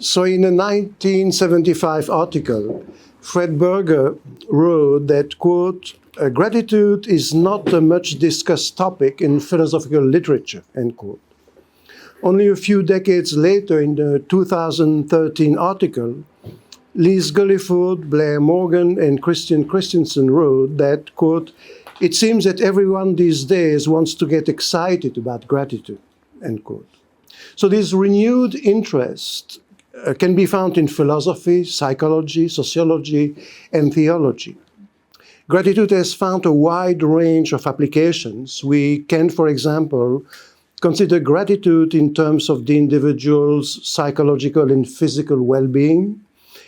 So in a 1975 article, Fred Berger wrote that, quote, gratitude is not a much discussed topic in philosophical literature, end quote. Only a few decades later, in the 2013 article, Lise Gulliford, Blair Morgan, and Christian Christensen wrote that, quote, it seems that everyone these days wants to get excited about gratitude, end quote. So this renewed interest can be found in philosophy, psychology, sociology, and theology. Gratitude has found a wide range of applications. We can, for example, consider gratitude in terms of the individual's psychological and physical well-being,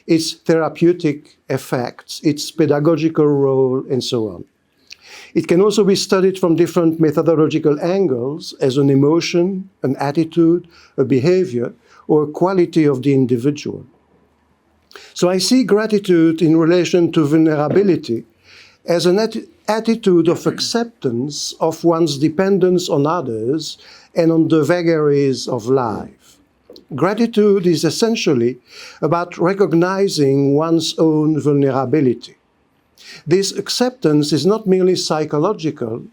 its therapeutic effects, its pedagogical role, and so on. It can also be studied from different methodological angles as an emotion, an attitude, a behavior, or a quality of the individual. So I see gratitude in relation to vulnerability as an attitude of acceptance of one's dependence on others and on the vagaries of life. Gratitude is essentially about recognizing one's own vulnerability. This acceptance is not merely psychological,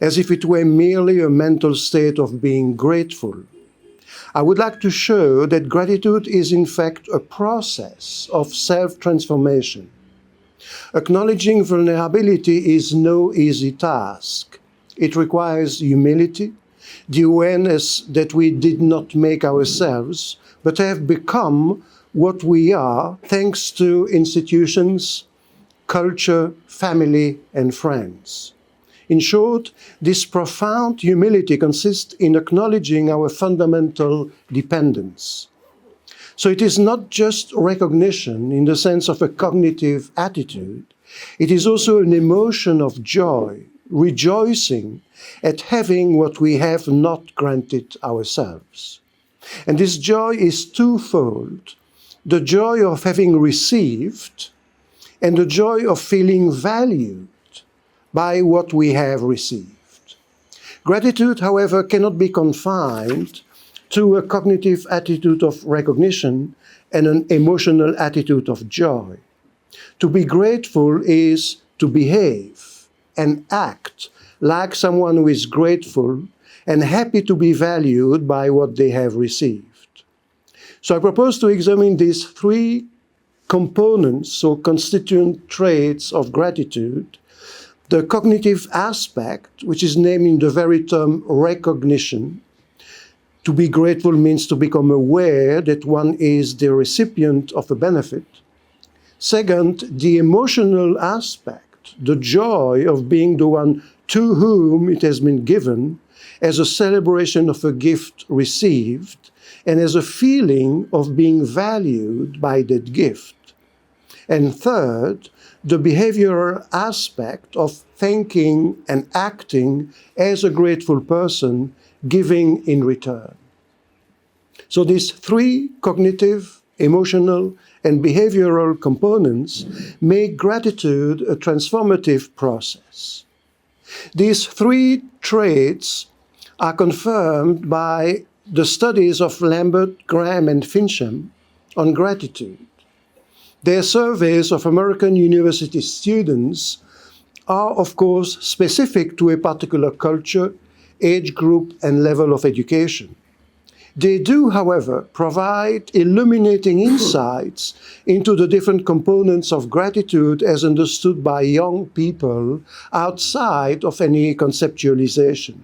as if it were merely a mental state of being grateful. I would like to show that gratitude is in fact a process of self-transformation. Acknowledging vulnerability is no easy task. It requires humility, the awareness that we did not make ourselves, but have become what we are thanks to institutions, culture, family, and friends. In short, this profound humility consists in acknowledging our fundamental dependence. So it is not just recognition in the sense of a cognitive attitude, it is also an emotion of joy, rejoicing at having what we have not granted ourselves. And this joy is twofold: the joy of having received and the joy of feeling valued by what we have received. Gratitude, however, cannot be confined to a cognitive attitude of recognition and an emotional attitude of joy. To be grateful is to behave and act like someone who is grateful and happy to be valued by what they have received. So I propose to examine these three components or constituent traits of gratitude: the cognitive aspect, which is named in the very term recognition. To be grateful means to become aware that one is the recipient of a benefit. Second, the emotional aspect, the joy of being the one to whom it has been given, as a celebration of a gift received, and as a feeling of being valued by that gift. And third, the behavioral aspect of thinking and acting as a grateful person, giving in return. So these three cognitive, emotional, and behavioral components make gratitude a transformative process. These three traits are confirmed by the studies of Lambert, Graham, and Fincham on gratitude. Their surveys of American university students are, of course, specific to a particular culture, age group, and level of education. They do, however, provide illuminating insights into the different components of gratitude as understood by young people outside of any conceptualization.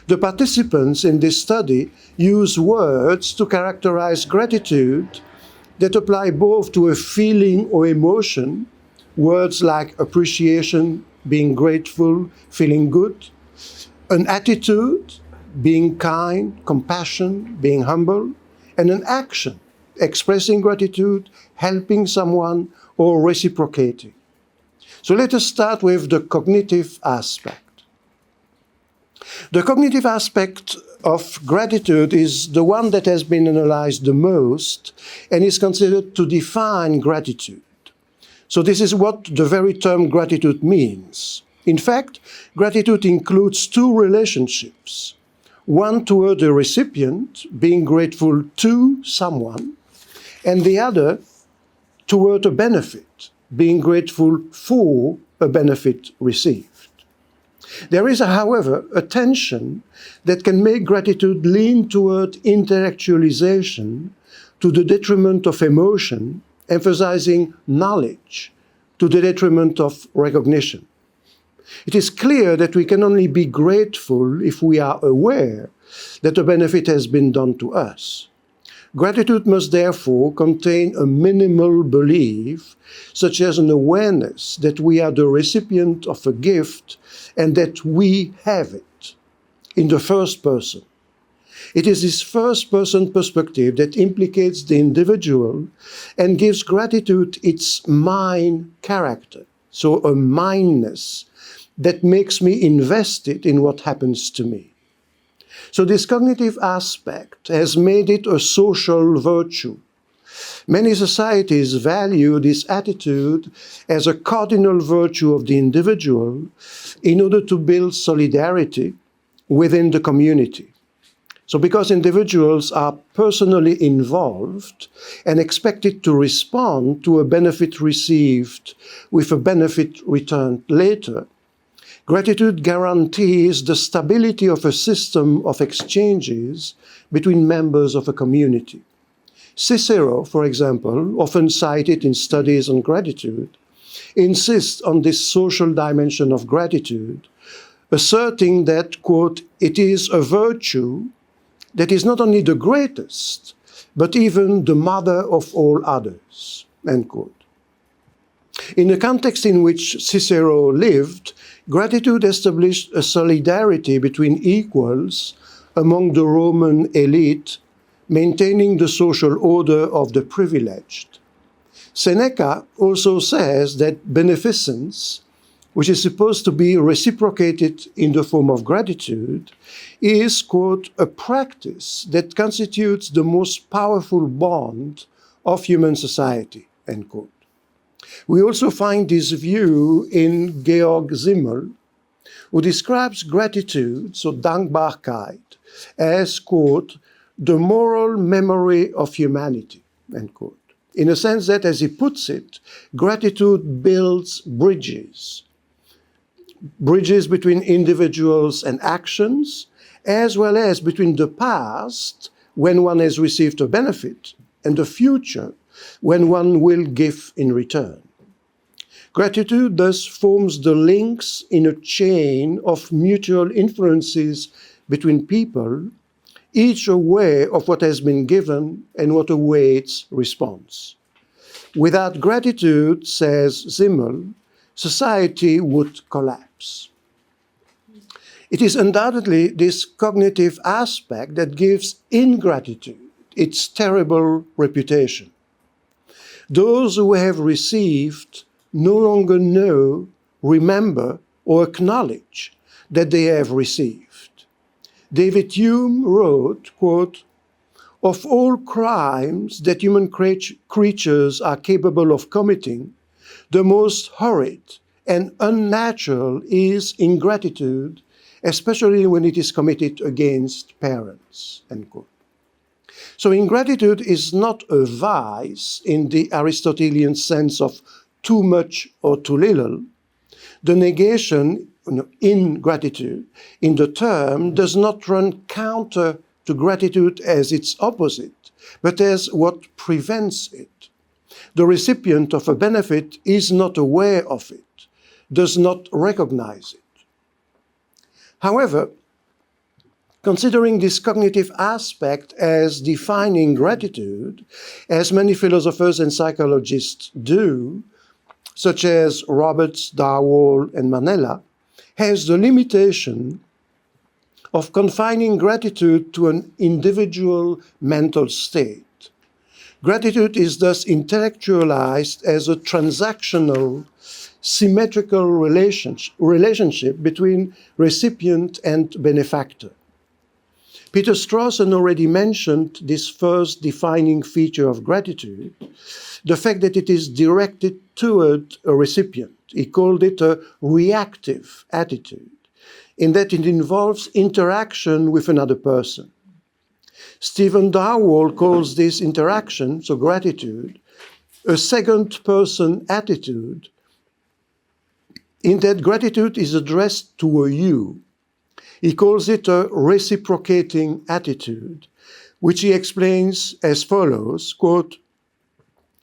The participants in this study use words to characterize gratitude that apply both to a feeling or emotion, words like appreciation, being grateful, feeling good, an attitude, being kind, compassion, being humble, and an action, expressing gratitude, helping someone, or reciprocating. So let us start with the cognitive aspect. The cognitive aspect of gratitude is the one that has been analyzed the most and is considered to define gratitude. So this is what the very term gratitude means. In fact, gratitude includes two relationships. One toward the recipient, being grateful to someone, and the other toward a benefit, being grateful for a benefit received. There is, however, a tension that can make gratitude lean toward intellectualization to the detriment of emotion, emphasizing knowledge to the detriment of recognition. It is clear that we can only be grateful if we are aware that a benefit has been done to us. Gratitude must therefore contain a minimal belief, such as an awareness that we are the recipient of a gift and that we have it in the first person. It is this first-person perspective that implicates the individual and gives gratitude its mine character, so a mineness that makes me invested in what happens to me. So this cognitive aspect has made it a social virtue. Many societies value this attitude as a cardinal virtue of the individual in order to build solidarity within the community. So because individuals are personally involved and expected to respond to a benefit received with a benefit returned later, gratitude guarantees the stability of a system of exchanges between members of a community. Cicero, for example, often cited in studies on gratitude, insists on this social dimension of gratitude, asserting that, quote, it is a virtue that is not only the greatest, but even the mother of all others, end quote. In the context in which Cicero lived, gratitude established a solidarity between equals among the Roman elite, maintaining the social order of the privileged. Seneca also says that beneficence, which is supposed to be reciprocated in the form of gratitude, is, quote, a practice that constitutes the most powerful bond of human society, end quote. We also find this view in Georg Simmel, who describes gratitude, so Dankbarkeit, as, quote, the moral memory of humanity, end quote. In a sense that, as he puts it, gratitude builds bridges between individuals and actions, as well as between the past, when one has received a benefit, and the future, when one will give in return. Gratitude thus forms the links in a chain of mutual influences between people, each aware of what has been given and what awaits response. Without gratitude, says Simmel, society would collapse. It is undoubtedly this cognitive aspect that gives ingratitude its terrible reputation. Those who have received no longer know, remember, or acknowledge that they have received. David Hume wrote, quote, of all crimes that human creatures are capable of committing, the most horrid and unnatural is ingratitude, especially when it is committed against parents, end quote. So ingratitude is not a vice in the Aristotelian sense of too much or too little. The negation, ingratitude, in the term does not run counter to gratitude as its opposite, but as what prevents it. The recipient of a benefit is not aware of it, does not recognize it. However, considering this cognitive aspect as defining gratitude, as many philosophers and psychologists do, such as Roberts, Darwall, and Manella, has the limitation of confining gratitude to an individual mental state. Gratitude is thus intellectualized as a transactional, symmetrical relationship between recipient and benefactor. Peter Strawson already mentioned this first defining feature of gratitude, the fact that it is directed toward a recipient. He called it a reactive attitude, in that it involves interaction with another person. Stephen Darwall calls this interaction, so gratitude, a second-person attitude, in that gratitude is addressed to a you. He calls it a reciprocating attitude, which he explains as follows, quote,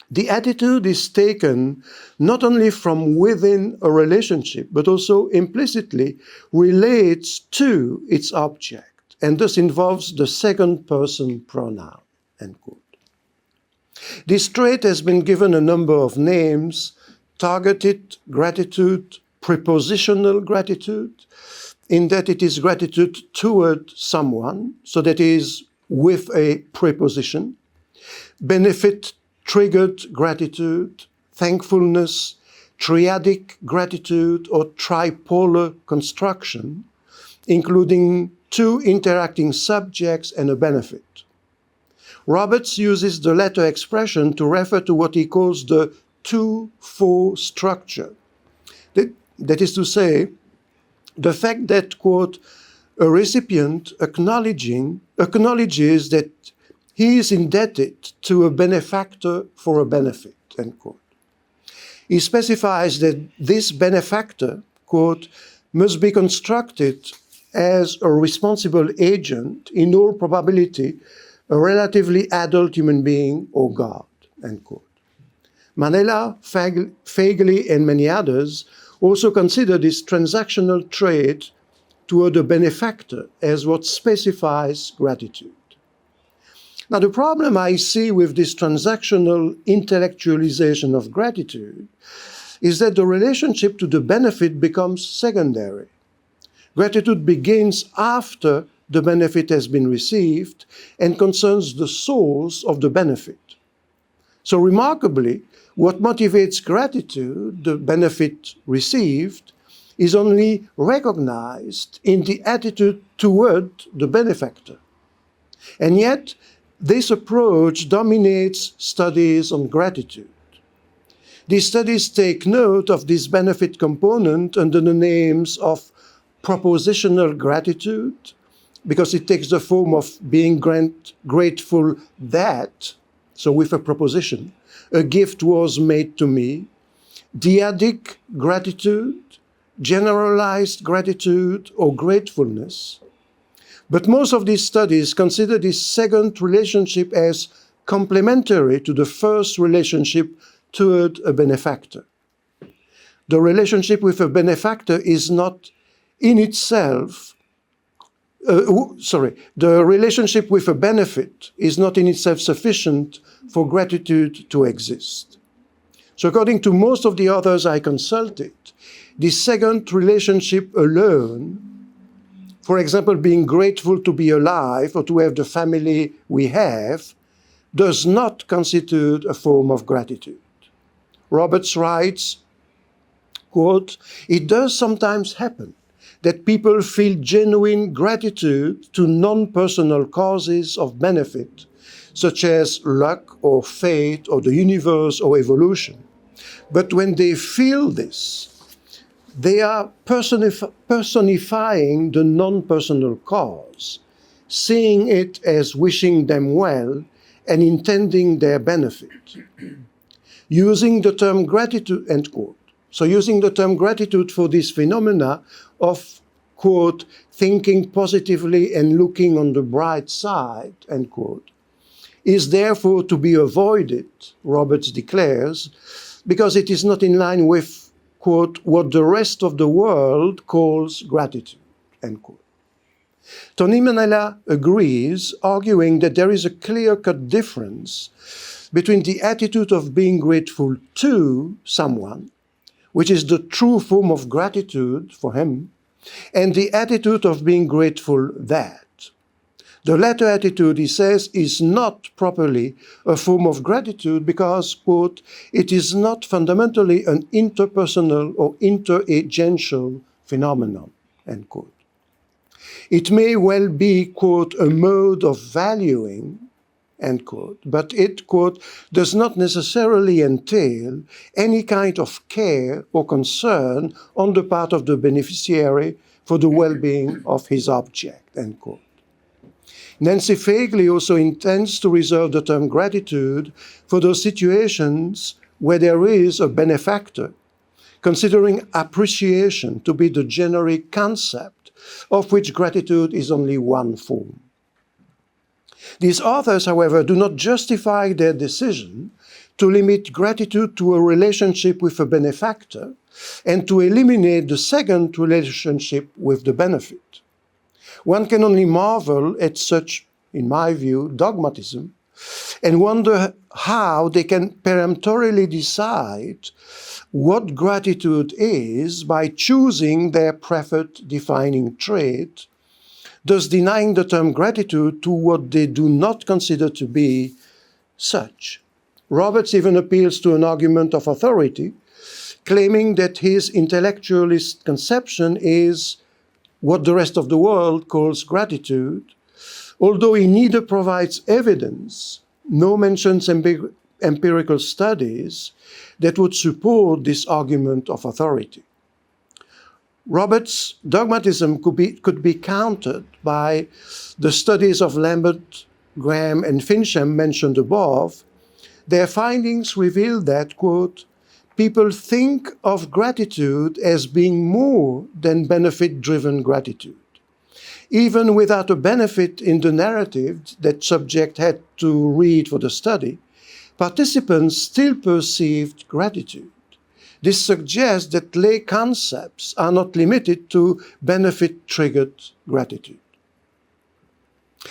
"The attitude is taken not only from within a relationship, but also implicitly relates to its object, and thus involves the second-person pronoun," end quote. This trait has been given a number of names: targeted gratitude, prepositional gratitude, in that it is gratitude toward someone, so that is with a preposition, benefit-triggered gratitude, thankfulness, triadic gratitude, or tripolar construction, including two interacting subjects and a benefit. Roberts uses the latter expression to refer to what he calls the two-for structure. That is to say, the fact that, quote, a recipient acknowledges that he is indebted to a benefactor for a benefit, end quote. He specifies that this benefactor, quote, must be constructed as a responsible agent, in all probability, a relatively adult human being or God, end quote. Manella, Fagley, and many others also consider this transactional trait toward a benefactor as what specifies gratitude. Now, the problem I see with this transactional intellectualization of gratitude is that the relationship to the benefit becomes secondary. Gratitude begins after the benefit has been received and concerns the source of the benefit. So remarkably, what motivates gratitude, the benefit received, is only recognized in the attitude toward the benefactor. And yet, this approach dominates studies on gratitude. These studies take note of this benefit component under the names of propositional gratitude, because it takes the form of being grateful that, so with a proposition, a gift was made to me, dyadic gratitude, generalized gratitude, or gratefulness. But most of these studies consider this second relationship as complementary to the first relationship toward a benefactor. The relationship with a benefactor is not in itself the relationship with a benefit is not in itself sufficient for gratitude to exist. So according to most of the authors I consulted, this second relationship alone, for example, being grateful to be alive or to have the family we have, does not constitute a form of gratitude. Roberts writes, quote, "It does sometimes happen that people feel genuine gratitude to non-personal causes of benefit, such as luck or fate or the universe or evolution. But when they feel this, they are personifying the non-personal cause, seeing it as wishing them well and intending their benefit. Using the term gratitude," end quote. So using the term gratitude for this phenomena of, quote, "thinking positively and looking on the bright side," end quote, is therefore to be avoided, Roberts declares, because it is not in line with, quote, "what the rest of the world calls gratitude," end quote. Tony Manella agrees, arguing that there is a clear-cut difference between the attitude of being grateful to someone, which is the true form of gratitude for him, and the attitude of being grateful that. The latter attitude, he says, is not properly a form of gratitude because, quote, "it is not fundamentally an interpersonal or interagential phenomenon," end quote. It may well be, quote, "a mode of valuing," end quote, but it, quote, "does not necessarily entail any kind of care or concern on the part of the beneficiary for the well-being of his object," end quote. Nancy Fagley also intends to reserve the term gratitude for those situations where there is a benefactor, considering appreciation to be the generic concept of which gratitude is only one form. These authors, however, do not justify their decision to limit gratitude to a relationship with a benefactor and to eliminate the second relationship with the benefit. One can only marvel at such, in my view, dogmatism and wonder how they can peremptorily decide what gratitude is by choosing their preferred defining trait, thus denying the term gratitude to what they do not consider to be such. Roberts even appeals to an argument of authority, claiming that his intellectualist conception is what the rest of the world calls gratitude, although he neither provides evidence nor mentions empirical studies that would support this argument of authority. Roberts' dogmatism could be countered by the studies of Lambert, Graham, and Fincham mentioned above. Their findings reveal that, quote, people think of gratitude as being more than benefit-driven gratitude. Even without a benefit in the narrative that subject had to read for the study, participants still perceived gratitude. This suggests that lay concepts are not limited to benefit-triggered gratitude.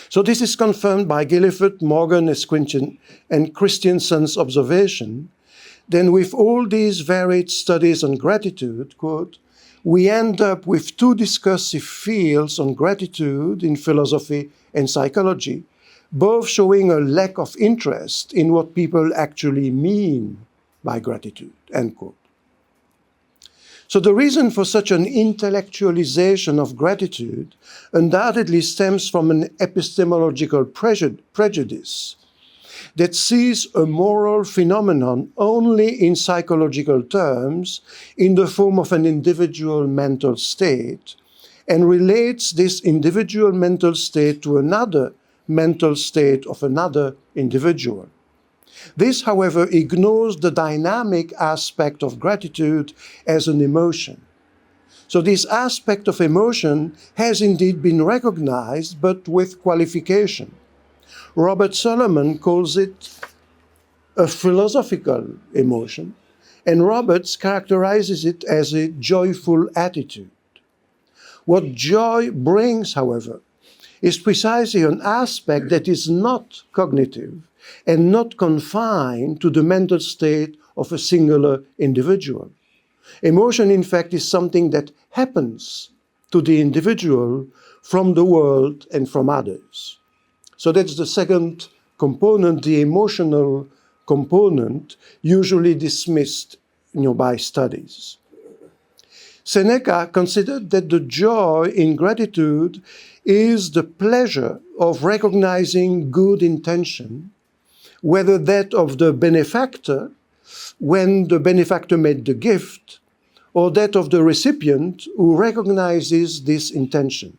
So this is confirmed by Gilliford, Morgan, and Christianson's observation. Then with all these varied studies on gratitude, quote, we end up with two discursive fields on gratitude in philosophy and psychology, both showing a lack of interest in what people actually mean by gratitude, end quote. So the reason for such an intellectualization of gratitude undoubtedly stems from an epistemological prejudice that sees a moral phenomenon only in psychological terms in the form of an individual mental state and relates this individual mental state to another mental state of another individual. This, however, ignores the dynamic aspect of gratitude as an emotion. So this aspect of emotion has indeed been recognized, but with qualification. Robert Solomon calls it a philosophical emotion, and Roberts characterizes it as a joyful attitude. What joy brings, however, is precisely an aspect that is not cognitive and not confined to the mental state of a singular individual. Emotion, in fact, is something that happens to the individual from the world and from others. So that's the second component, the emotional component, usually dismissed by studies. Seneca considered that the joy in gratitude is the pleasure of recognizing good intention, whether that of the benefactor, when the benefactor made the gift, or that of the recipient who recognizes this intention.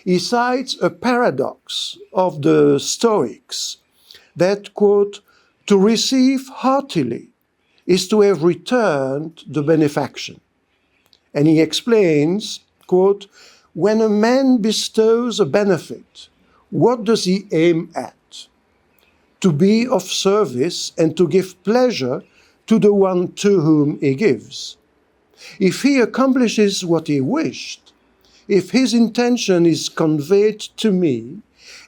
He cites a paradox of the Stoics that, quote, to receive heartily is to have returned the benefaction. And he explains, quote, when a man bestows a benefit, what does he aim at? To be of service and to give pleasure to the one to whom he gives. If he accomplishes what he wished, if his intention is conveyed to me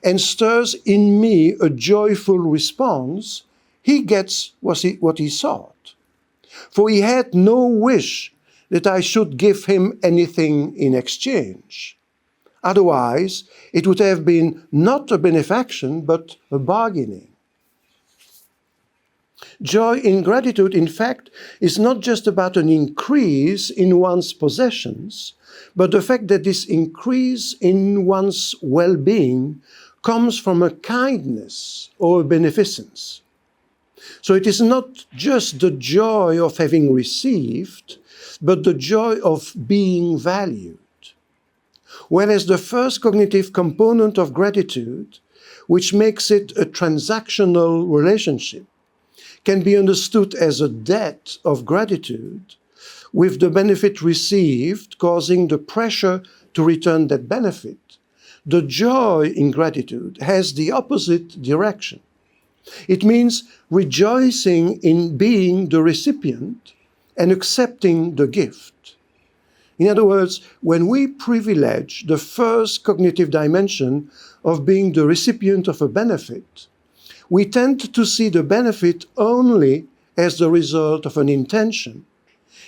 and stirs in me a joyful response, he gets what he sought. For he had no wish that I should give him anything in exchange. Otherwise, it would have been not a benefaction, but a bargaining. Joy in gratitude, in fact, is not just about an increase in one's possessions, but the fact that this increase in one's well-being comes from a kindness or a beneficence. So it is not just the joy of having received, but the joy of being valued. Whereas the first cognitive component of gratitude, which makes it a transactional relationship, can be understood as a debt of gratitude, with the benefit received causing the pressure to return that benefit. The joy in gratitude has the opposite direction. It means rejoicing in being the recipient and accepting the gift. In other words, when we privilege the first cognitive dimension of being the recipient of a benefit, we tend to see the benefit only as the result of an intention.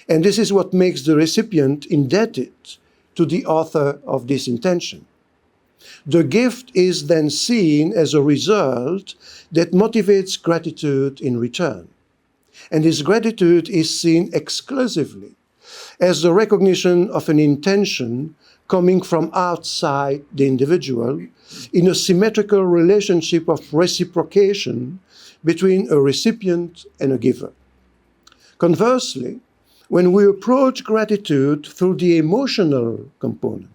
And this is what makes the recipient indebted to the author of this intention. The gift is then seen as a result that motivates gratitude in return. And this gratitude is seen exclusively as the recognition of an intention coming from outside the individual in a symmetrical relationship of reciprocation between a recipient and a giver. Conversely, when we approach gratitude through the emotional component,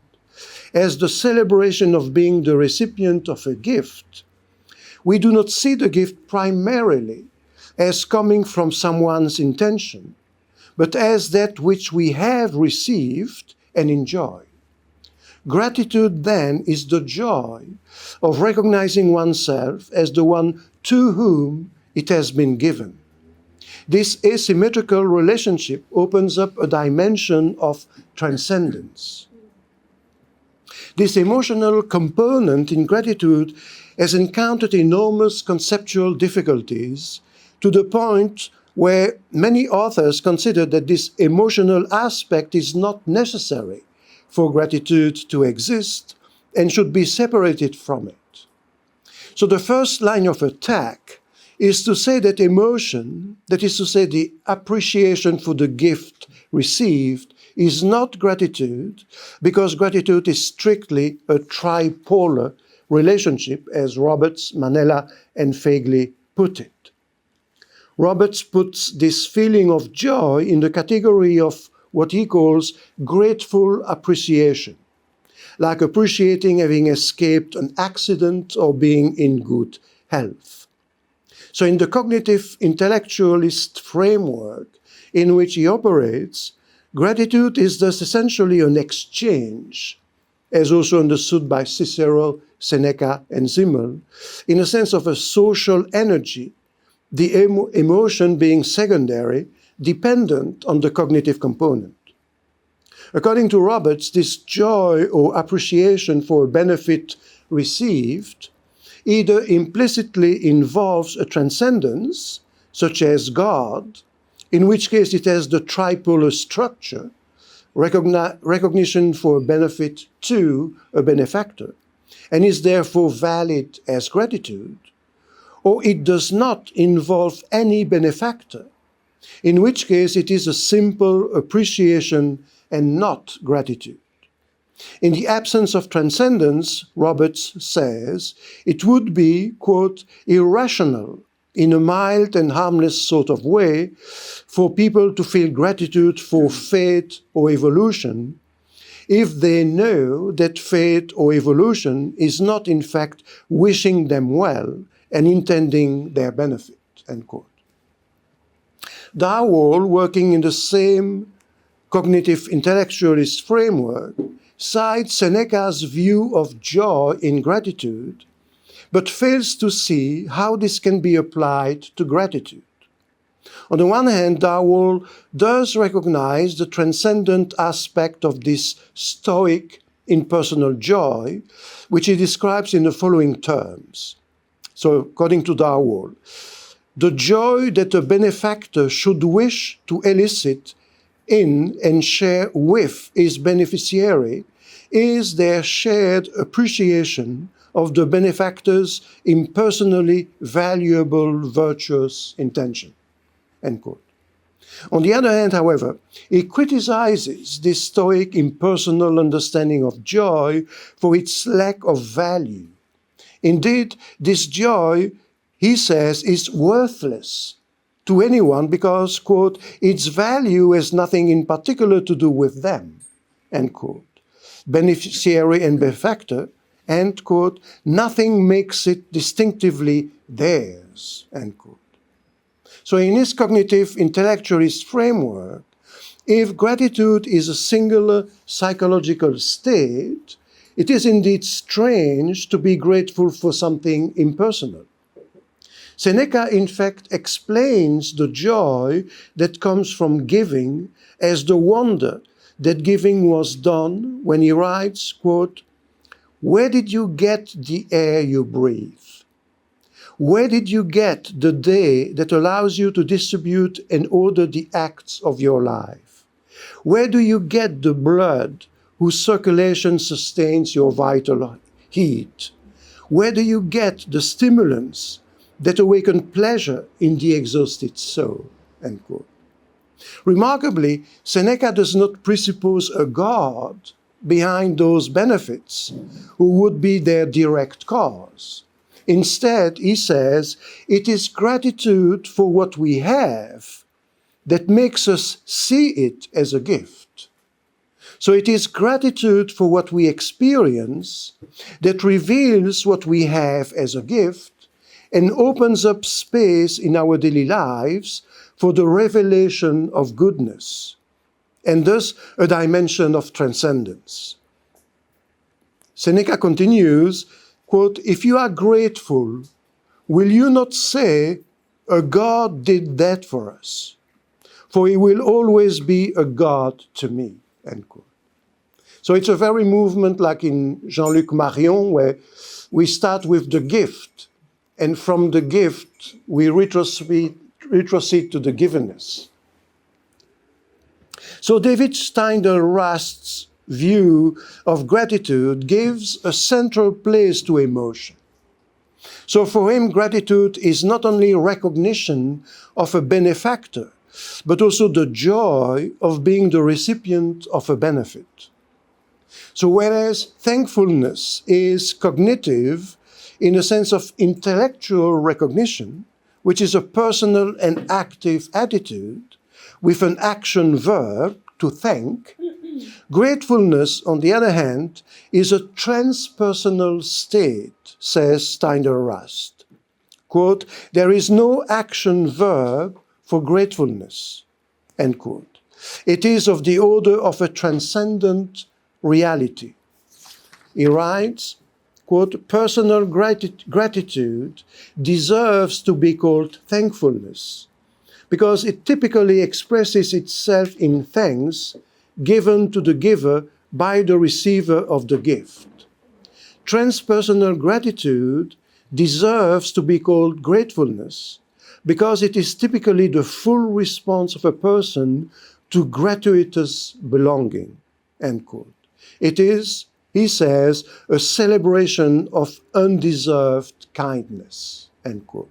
as the celebration of being the recipient of a gift, we do not see the gift primarily as coming from someone's intention, but as that which we have received and enjoy. Gratitude then is the joy of recognizing oneself as the one to whom it has been given. This asymmetrical relationship opens up a dimension of transcendence. This emotional component in gratitude has encountered enormous conceptual difficulties to the point where many authors consider that this emotional aspect is not necessary for gratitude to exist and should be separated from it. So the first line of attack is to say that emotion, that is to say the appreciation for the gift received, is not gratitude, because gratitude is strictly a tripolar relationship, as Roberts, Manella, and Fegley put it. Roberts puts this feeling of joy in the category of what he calls grateful appreciation, like appreciating having escaped an accident or being in good health. So in the cognitive intellectualist framework in which he operates, gratitude is thus essentially an exchange, as also understood by Cicero, Seneca, and Simmel, in a sense of a social energy, the emotion being secondary, dependent on the cognitive component. According to Roberts, this joy or appreciation for a benefit received either implicitly involves a transcendence, such as God, in which case it has the tripolar structure, recognition for a benefit to a benefactor, and is therefore valid as gratitude, or it does not involve any benefactor, in which case it is a simple appreciation and not gratitude. In the absence of transcendence, Roberts says, it would be, quote, irrational in a mild and harmless sort of way for people to feel gratitude for fate or evolution if they know that fate or evolution is not in fact wishing them well and intending their benefit, end quote. Darwall, working in the same cognitive intellectualist framework, cites Seneca's view of joy in gratitude, but fails to see how this can be applied to gratitude. On the one hand, Darwall does recognize the transcendent aspect of this stoic, impersonal joy, which he describes in the following terms. So, according to Darwall, the joy that a benefactor should wish to elicit in and share with his beneficiary is their shared appreciation of the benefactor's impersonally valuable virtuous intention, end quote. On the other hand, however, he criticizes this stoic impersonal understanding of joy for its lack of value. Indeed, this joy, he says, is worthless to anyone because, quote, its value has nothing in particular to do with them, end quote. beneficiary and benefactor, end quote, nothing makes it distinctively theirs, end quote. So in his cognitive intellectualist framework, if gratitude is a singular psychological state, it is indeed strange to be grateful for something impersonal. Seneca, in fact, explains the joy that comes from giving as the wonder that giving was done when he writes, quote, "Where did you get the air you breathe? Where did you get the day that allows you to distribute and order the acts of your life? Where do you get the blood whose circulation sustains your vital heat? Where do you get the stimulants that awaken pleasure in the exhausted soul?" End quote. Remarkably, Seneca does not presuppose a God behind those benefits who would be their direct cause. Instead, he says, it is gratitude for what we have that makes us see it as a gift. So it is gratitude for what we experience that reveals what we have as a gift and opens up space in our daily lives for the revelation of goodness, and thus a dimension of transcendence. Seneca continues, quote, "If you are grateful, will you not say, a God did that for us? For he will always be a God to me," end quote. So it's a very movement like in Jean-Luc Marion, where we start with the gift, and from the gift we retrocede to the givenness. So David Steindl Rast's view of gratitude gives a central place to emotion. So for him, gratitude is not only recognition of a benefactor, but also the joy of being the recipient of a benefit. So whereas thankfulness is cognitive in a sense of intellectual recognition, which is a personal and active attitude with an action verb, to thank, gratefulness, on the other hand, is a transpersonal state, says Steindl Rast. Quote, "There is no action verb for gratefulness," end quote. It is of the order of a transcendent reality. He writes, quote, "Personal gratitude deserves to be called thankfulness because it typically expresses itself in thanks given to the giver by the receiver of the gift. Transpersonal gratitude deserves to be called gratefulness because it is typically the full response of a person to gratuitous belonging," end quote. It is, he says, a celebration of undeserved kindness, end quote.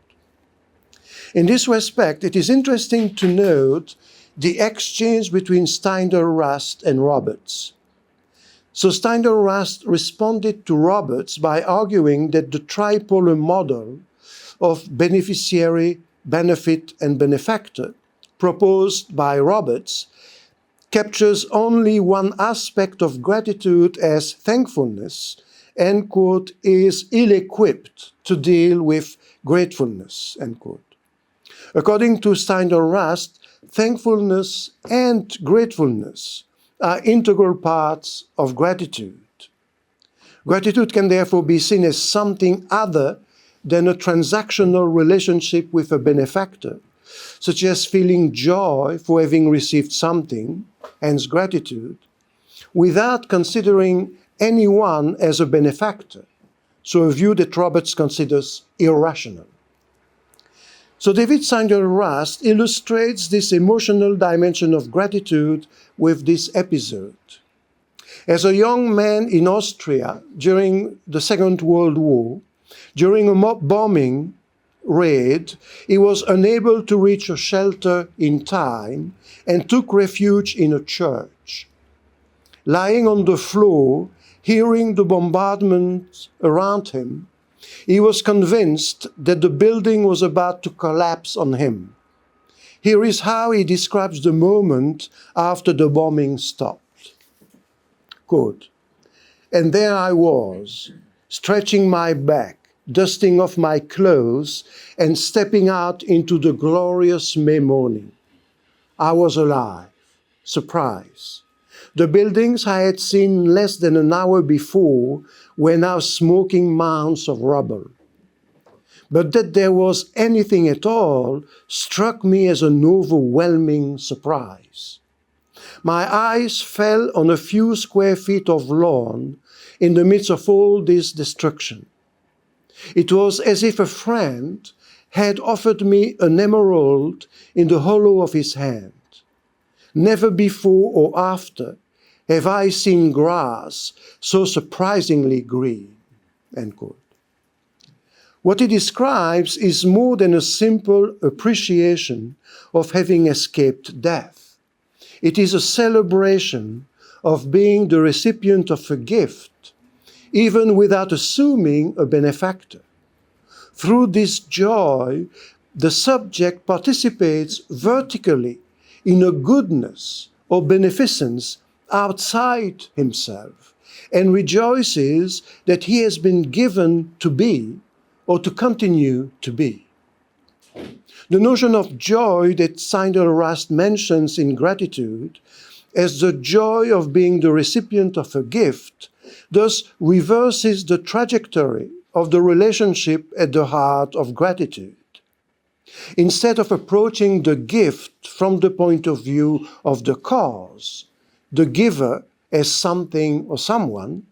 In this respect, it is interesting to note the exchange between Steindl Rast and Roberts. So Steindl Rast responded to Roberts by arguing that the tripolar model of beneficiary, benefit, and benefactor proposed by Roberts captures only one aspect of gratitude as thankfulness, end quote, is ill-equipped to deal with gratefulness, end quote. According to Steindl Rast, thankfulness and gratefulness are integral parts of gratitude. Gratitude can therefore be seen as something other than a transactional relationship with a benefactor, such as feeling joy for having received something, hence gratitude, without considering anyone as a benefactor, so a view that Roberts considers irrational. So David Steindl Rast illustrates this emotional dimension of gratitude with this episode. As a young man in Austria during the Second World War, during a mob bombing raid, he was unable to reach a shelter in time and took refuge in a church. Lying on the floor, hearing the bombardment around him, he was convinced that the building was about to collapse on him. Here is how he describes the moment after the bombing stopped. Quote, And there I was, stretching my back, dusting off my clothes, and stepping out into the glorious May morning. I was alive, surprised. The buildings I had seen less than an hour before were now smoking mounds of rubble. But that there was anything at all struck me as an overwhelming surprise. My eyes fell on a few square feet of lawn in the midst of all this destruction. It was as if a friend had offered me an emerald in the hollow of his hand. Never before or after have I seen grass so surprisingly green, end quote. What he describes is more than a simple appreciation of having escaped death. It is a celebration of being the recipient of a gift, even without assuming a benefactor. Through this joy, the subject participates vertically in a goodness or beneficence outside himself and rejoices that he has been given to be or to continue to be. The notion of joy that Steindl-Rast mentions in Gratitude as the joy of being the recipient of a gift thus reverses the trajectory of the relationship at the heart of gratitude. Instead of approaching the gift from the point of view of the cause, the giver as something or someone,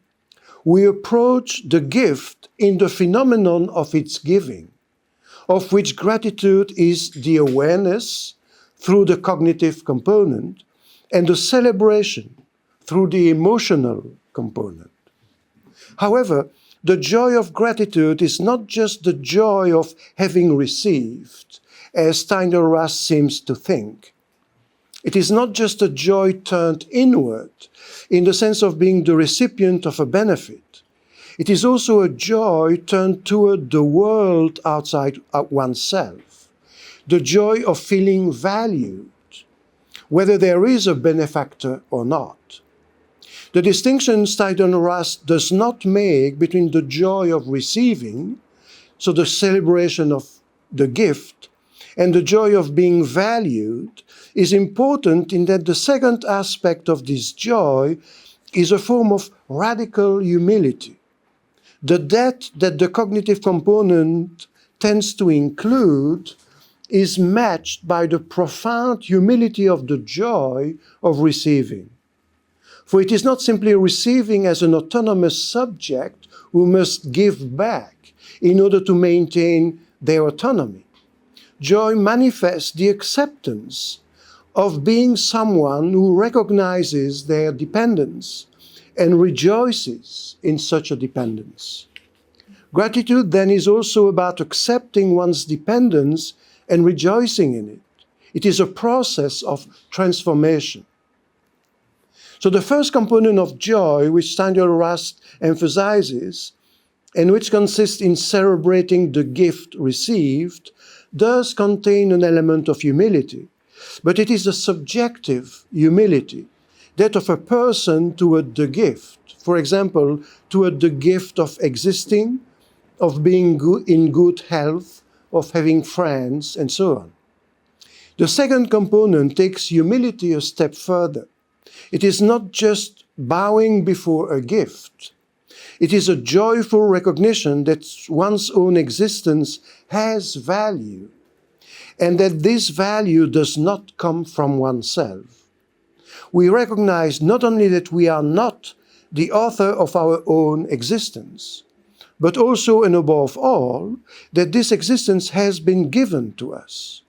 we approach the gift in the phenomenon of its giving, of which gratitude is the awareness through the cognitive component and the celebration through the emotional component. However, the joy of gratitude is not just the joy of having received, as Steindl-Rast seems to think. It is not just a joy turned inward, in the sense of being the recipient of a benefit. It is also a joy turned toward the world outside oneself, the joy of feeling valued, whether there is a benefactor or not. The distinction Steindl-Rast does not make between the joy of receiving, so the celebration of the gift, and the joy of being valued is important in that the second aspect of this joy is a form of radical humility. The debt that the cognitive component tends to include is matched by the profound humility of the joy of receiving. For it is not simply receiving as an autonomous subject who must give back in order to maintain their autonomy. Joy manifests the acceptance of being someone who recognizes their dependence and rejoices in such a dependence. Gratitude then is also about accepting one's dependence and rejoicing in it. It is a process of transformation. So the first component of joy, which Steindl-Rast emphasizes, and which consists in celebrating the gift received, does contain an element of humility, but it is a subjective humility, that of a person toward the gift. For example, toward the gift of existing, of being in good health, of having friends, and so on. The second component takes humility a step further. It is not just bowing before a gift. It is a joyful recognition that one's own existence has value, and that this value does not come from oneself. We recognize not only that we are not the author of our own existence, but also and above all, that this existence has been given to us,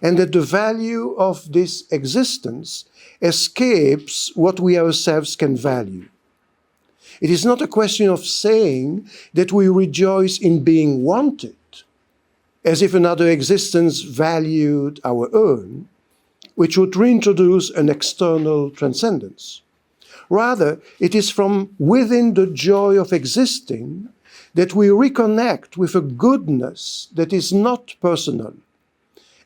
and that the value of this existence escapes what we ourselves can value. It is not a question of saying that we rejoice in being wanted, as if another existence valued our own, which would reintroduce an external transcendence. Rather, it is from within the joy of existing that we reconnect with a goodness that is not personal,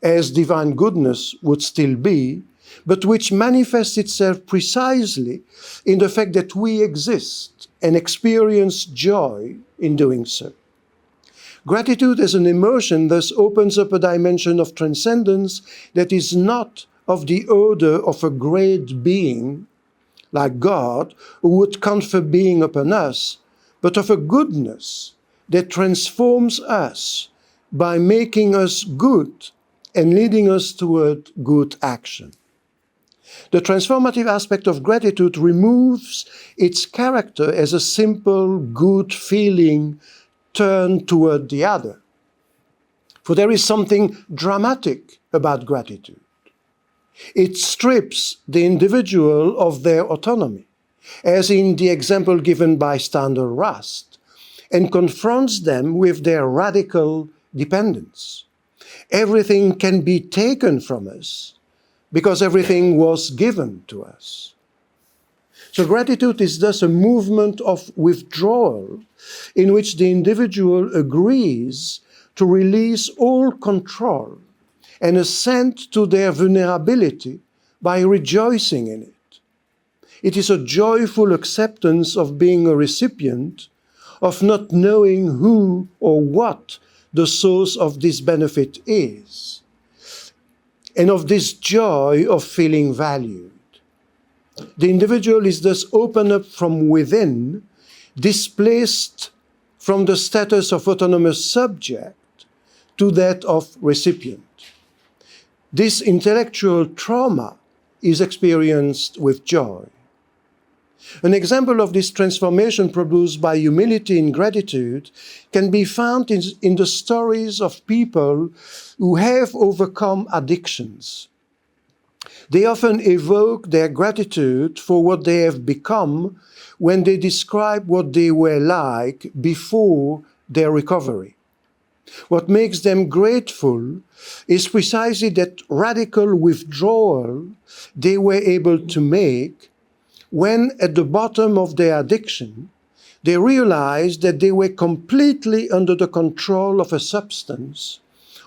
as divine goodness would still be, but which manifests itself precisely in the fact that we exist and experience joy in doing so. Gratitude as an emotion thus opens up a dimension of transcendence that is not of the order of a great being, like God, who would confer being upon us, but of a goodness that transforms us by making us good and leading us toward good action. The transformative aspect of gratitude removes its character as a simple good feeling turned toward the other. For there is something dramatic about gratitude. It strips the individual of their autonomy, as in the example given by Standard Rust, and confronts them with their radical dependence. Everything can be taken from us because everything was given to us. So gratitude is thus a movement of withdrawal in which the individual agrees to release all control and assent to their vulnerability by rejoicing in it. It is a joyful acceptance of being a recipient, of not knowing who or what the source of this benefit is, and of this joy of feeling valued. The individual is thus opened up from within, displaced from the status of autonomous subject to that of recipient. This intellectual trauma is experienced with joy. An example of this transformation produced by humility in gratitude can be found in the stories of people who have overcome addictions. They often evoke their gratitude for what they have become when they describe what they were like before their recovery. What makes them grateful is precisely that radical withdrawal they were able to make when, at the bottom of their addiction, they realized that they were completely under the control of a substance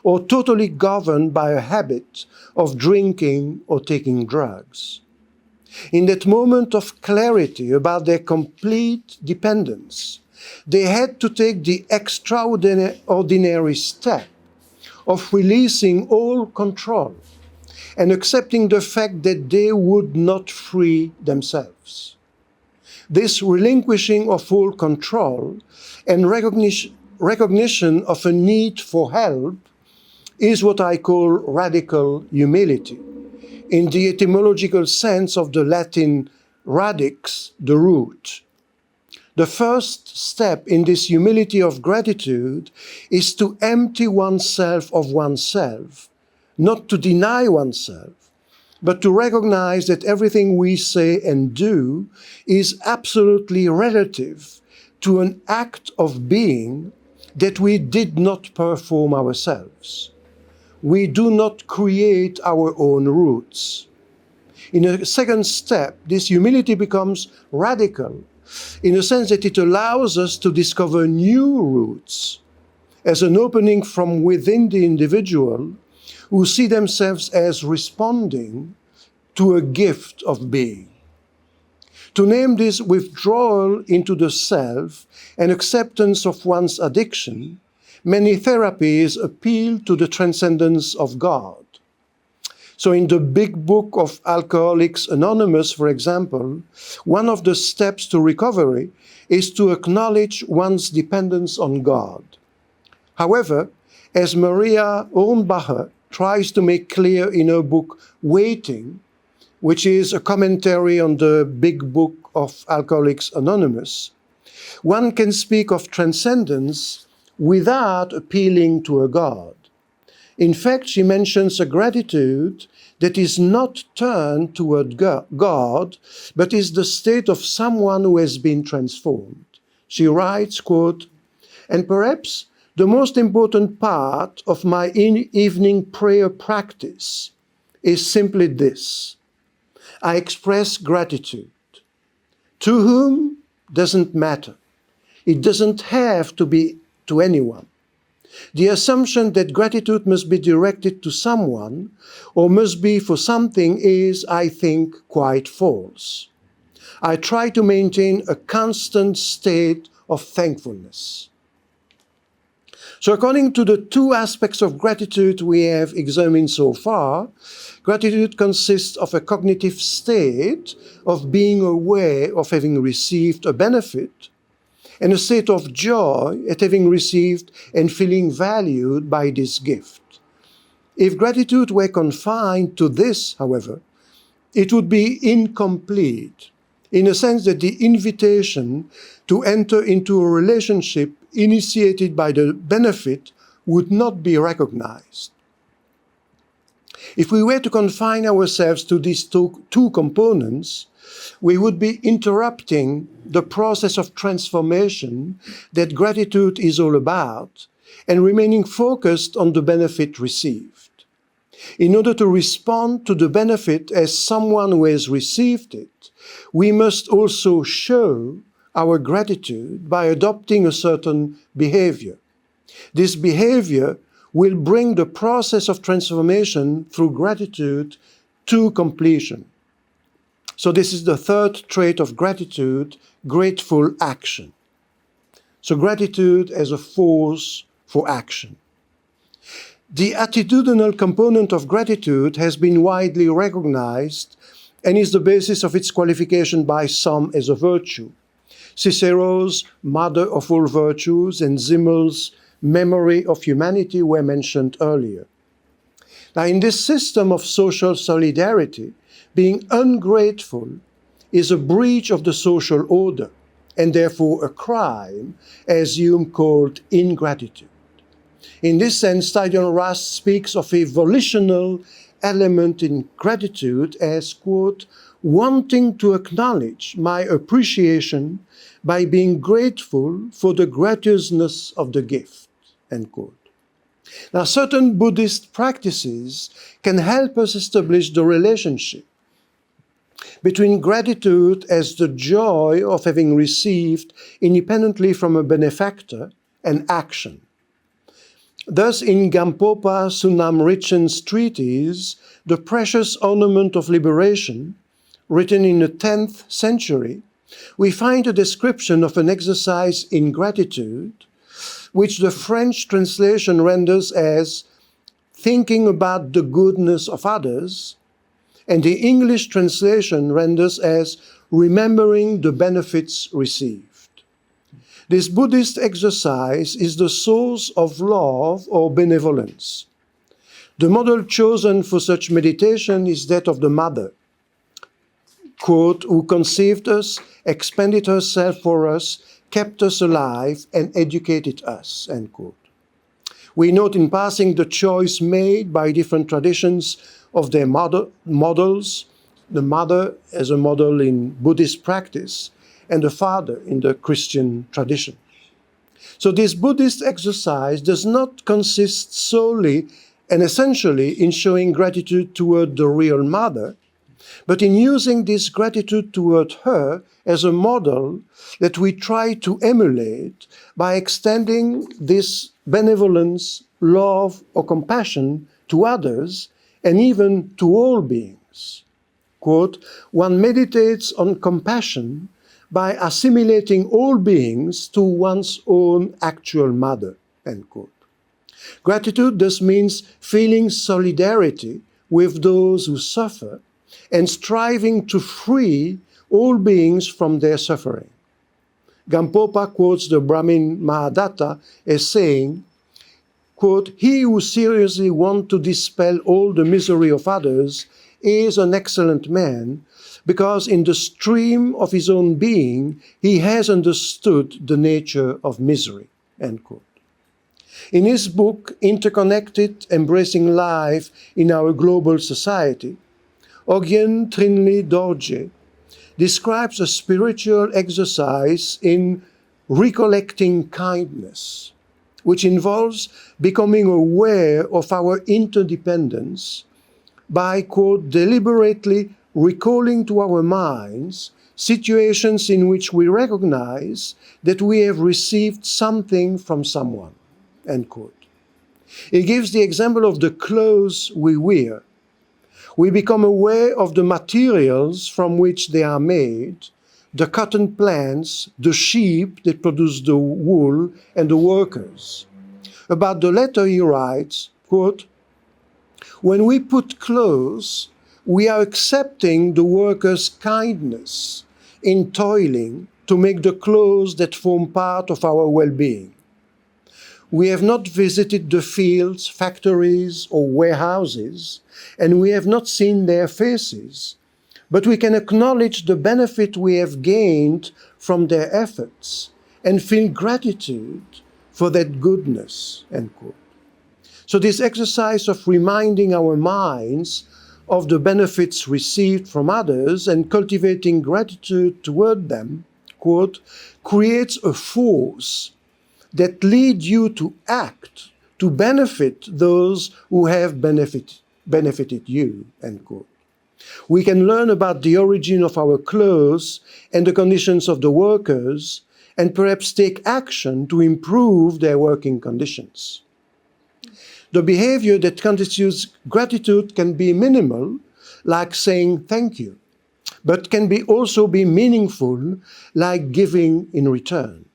or totally governed by a habit of drinking or taking drugs. In that moment of clarity about their complete dependence, they had to take the extraordinary step of releasing all control and accepting the fact that they would not free themselves. This relinquishing of all control and recognition of a need for help is what I call radical humility, in the etymological sense of the Latin radix, the root. The first step in this humility of gratitude is to empty oneself of oneself, not to deny oneself, but to recognize that everything we say and do is absolutely relative to an act of being that we did not perform ourselves. We do not create our own roots. In a second step, this humility becomes radical in the sense that it allows us to discover new roots as an opening from within the individual who see themselves as responding to a gift of being. To name this withdrawal into the self and acceptance of one's addiction, many therapies appeal to the transcendence of God. So in the big book of Alcoholics Anonymous, for example, one of the steps to recovery is to acknowledge one's dependence on God. However, as Maria Hornbacher tries to make clear in her book Waiting, which is a commentary on the big book of Alcoholics Anonymous, one can speak of transcendence without appealing to a God. In fact, she mentions a gratitude that is not turned toward God, but is the state of someone who has been transformed. She writes, quote, "And perhaps the most important part of my evening prayer practice is simply this. I express gratitude. To whom doesn't matter. It doesn't have to be to anyone. The assumption that gratitude must be directed to someone or must be for something is, I think, quite false. I try to maintain a constant state of thankfulness. So according to the two aspects of gratitude we have examined so far, gratitude consists of a cognitive state of being aware of having received a benefit and a state of joy at having received and feeling valued by this gift. If gratitude were confined to this, however, it would be incomplete, in a sense that the invitation to enter into a relationship initiated by the benefit would not be recognized. If we were to confine ourselves to these two components, we would be interrupting the process of transformation that gratitude is all about and remaining focused on the benefit received. In order to respond to the benefit as someone who has received it, we must also show our gratitude by adopting a certain behavior. This behavior will bring the process of transformation through gratitude to completion. So this is the third trait of gratitude, grateful action. So gratitude as a force for action. The attitudinal component of gratitude has been widely recognized and is the basis of its qualification by some as a virtue. Cicero's Mother of All Virtues and Zimmel's Memory of Humanity were mentioned earlier. Now, in this system of social solidarity, being ungrateful is a breach of the social order and therefore a crime, as Hume called ingratitude. In this sense, Stadion Russ speaks of a volitional element in gratitude as, quote, wanting to acknowledge my appreciation by being grateful for the graciousness of the gift, end quote. Now, certain Buddhist practices can help us establish the relationship between gratitude as the joy of having received independently from a benefactor and action. Thus, in Gampopa Sunam Richen's treatise, The Precious Ornament of Liberation, written in the 10th century, we find a description of an exercise in gratitude, which the French translation renders as thinking about the goodness of others, and the English translation renders as remembering the benefits received. This Buddhist exercise is the source of love or benevolence. The model chosen for such meditation is that of the mother, quote, who conceived us, expended herself for us, kept us alive, and educated us, end quote. We note in passing the choice made by different traditions of their models, the mother as a model in Buddhist practice, and the father in the Christian tradition. So this Buddhist exercise does not consist solely and essentially in showing gratitude toward the real mother, but in using this gratitude toward her as a model that we try to emulate by extending this benevolence, love, or compassion to others and even to all beings. Quote, one meditates on compassion by assimilating all beings to one's own actual mother, end quote. Gratitude thus means feeling solidarity with those who suffer and striving to free all beings from their suffering. Gampopa quotes the Brahmin Mahadatta as saying, quote, he who seriously wants to dispel all the misery of others is an excellent man, because in the stream of his own being, he has understood the nature of misery, end quote. In his book, Interconnected, Embracing Life in Our Global Society, Ogyen Trinley Dorje describes a spiritual exercise in recollecting kindness, which involves becoming aware of our interdependence by, quote, deliberately recalling to our minds situations in which we recognize that we have received something from someone, end quote. He gives the example of the clothes we wear. We become aware of the materials from which they are made, the cotton plants, the sheep that produce the wool, and the workers. About the latter he writes, quote, "When we put clothes, we are accepting the workers' kindness in toiling to make the clothes that form part of our well-being. We have not visited the fields, factories, or warehouses, and we have not seen their faces, but we can acknowledge the benefit we have gained from their efforts and feel gratitude for that goodness," end quote. So this exercise of reminding our minds of the benefits received from others and cultivating gratitude toward them, quote, "creates a force that leads you to act, to benefit those who have benefited you," end quote. We can learn about the origin of our clothes and the conditions of the workers, and perhaps take action to improve their working conditions. The behavior that constitutes gratitude can be minimal, like saying thank you, but can also be meaningful, like giving in return.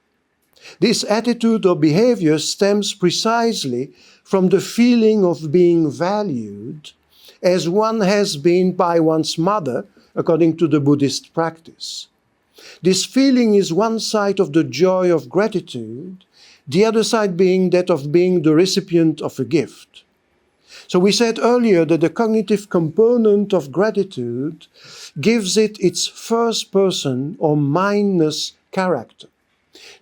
This attitude or behavior stems precisely from the feeling of being valued, as one has been by one's mother, according to the Buddhist practice. This feeling is one side of the joy of gratitude, the other side being that of being the recipient of a gift. So we said earlier that the cognitive component of gratitude gives it its first person or mindness character.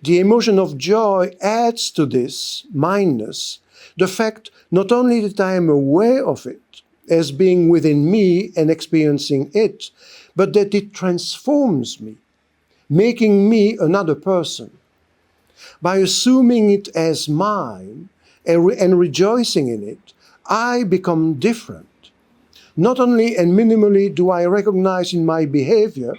The emotion of joy adds to this mindness the fact not only that I am aware of it as being within me and experiencing it, but that it transforms me, making me another person. By assuming it as mine and rejoicing in it, I become different. Not only and minimally do I recognize in my behavior,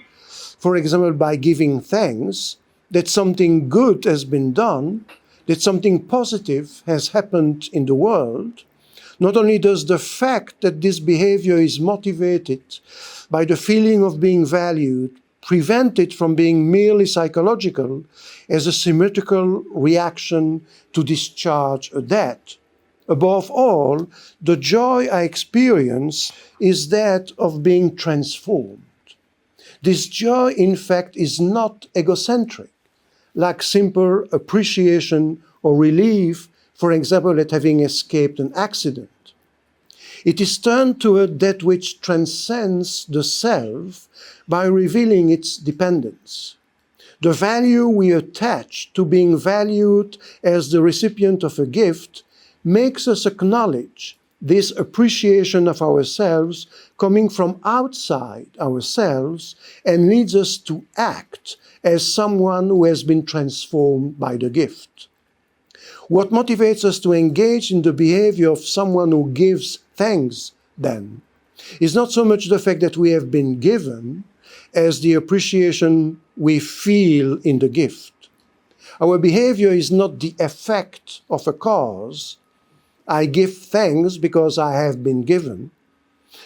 for example by giving thanks, that something good has been done, that something positive has happened in the world. Not only does the fact that this behavior is motivated by the feeling of being valued prevent it from being merely psychological as a symmetrical reaction to discharge a debt. Above all, the joy I experience is that of being transformed. This joy, in fact, is not egocentric, like simple appreciation or relief, for example, at having escaped an accident. It is turned toward that which transcends the self by revealing its dependence. The value we attach to being valued as the recipient of a gift makes us acknowledge this appreciation of ourselves coming from outside ourselves and leads us to act as someone who has been transformed by the gift. What motivates us to engage in the behavior of someone who gives thanks, then, is not so much the fact that we have been given as the appreciation we feel in the gift. Our behavior is not the effect of a cause, I give thanks because I have been given,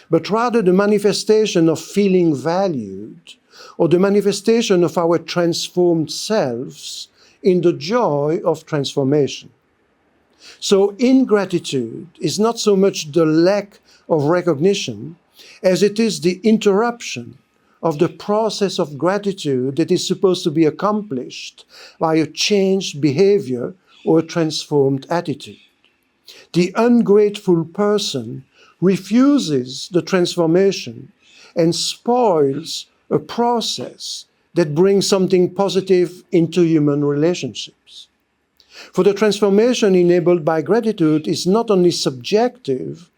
but rather the manifestation of feeling valued or the manifestation of our transformed selves in the joy of transformation. So ingratitude is not so much the lack of recognition as it is the interruption of the process of gratitude that is supposed to be accomplished by a changed behavior or a transformed attitude. The ungrateful person refuses the transformation and spoils a process that brings something positive into human relationships. For the transformation enabled by gratitude is not only subjective,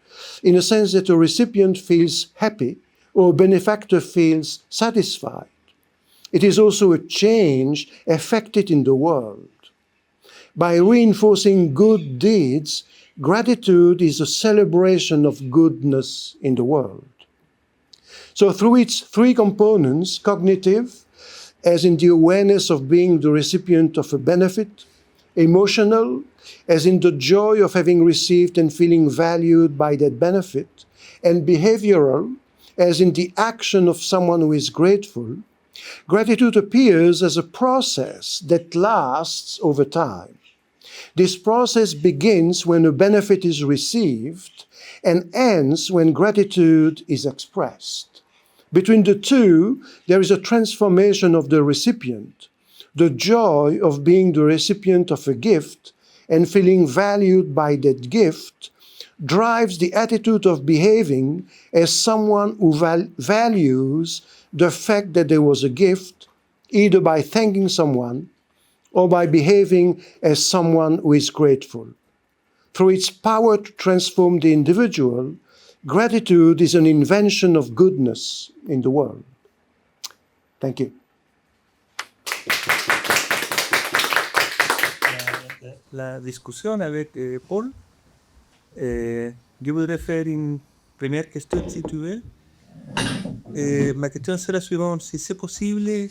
in a sense that a recipient feels happy or a benefactor feels satisfied. It is also a change effected in the world. By reinforcing good deeds, gratitude is a celebration of goodness in the world. So through its three components, cognitive, as in the awareness of being the recipient of a benefit, emotional, as in the joy of having received and feeling valued by that benefit, and behavioral, as in the action of someone who is grateful, Gratitude appears as a process that lasts over time. This process begins when a benefit is received and ends when gratitude is expressed. Between the two, there is a transformation of the recipient, the joy of being the recipient of a gift and feeling valued by that gift drives the attitude of behaving as someone who values the fact that there was a gift, either by thanking someone or by behaving as someone who is grateful. Through its power to transform the individual, gratitude is an invention of goodness in the world. Thank you. La discussion avec Paul, je voudrais faire une première question si tu veux. Ma question c'est la suivante, si c'est possible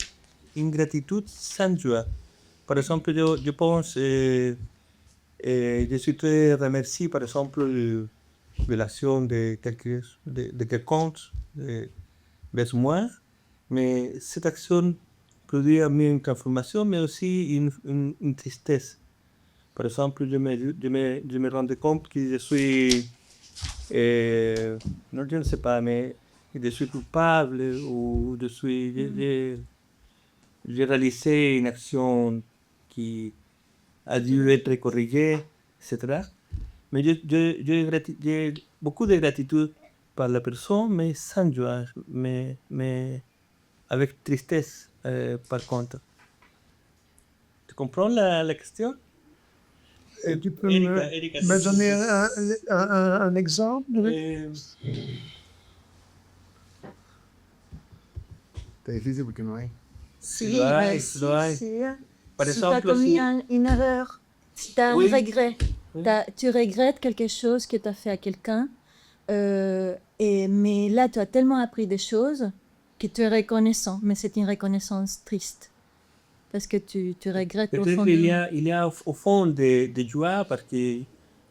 une gratitude sans joie. Par exemple, je pense, je suis très remercié par exemple de l'action de quelqu'un vers moi, mais cette action produit en moi une transformation, mais aussi une tristesse. Par exemple, je me rendais compte que je suis, non, je ne sais pas, mais je suis coupable ou j'ai réalisé une action qui a dû être corrigée, etc. Mais j'ai beaucoup de gratitude par la personne, mais sans joie, mais avec tristesse par contre. Tu comprends la question? Et tu peux me donner un exemple? C'est difficile porque no hay. Si, Par si tu as exemple, commis une erreur, si tu as Oui. un regret, Oui. tu regrettes quelque chose que tu as fait à quelqu'un, mais là tu as tellement appris des choses que tu es reconnaissant, mais c'est une reconnaissance triste. Parce que tu regrettes au peut-être fond qu'il y a au fond de joie parce que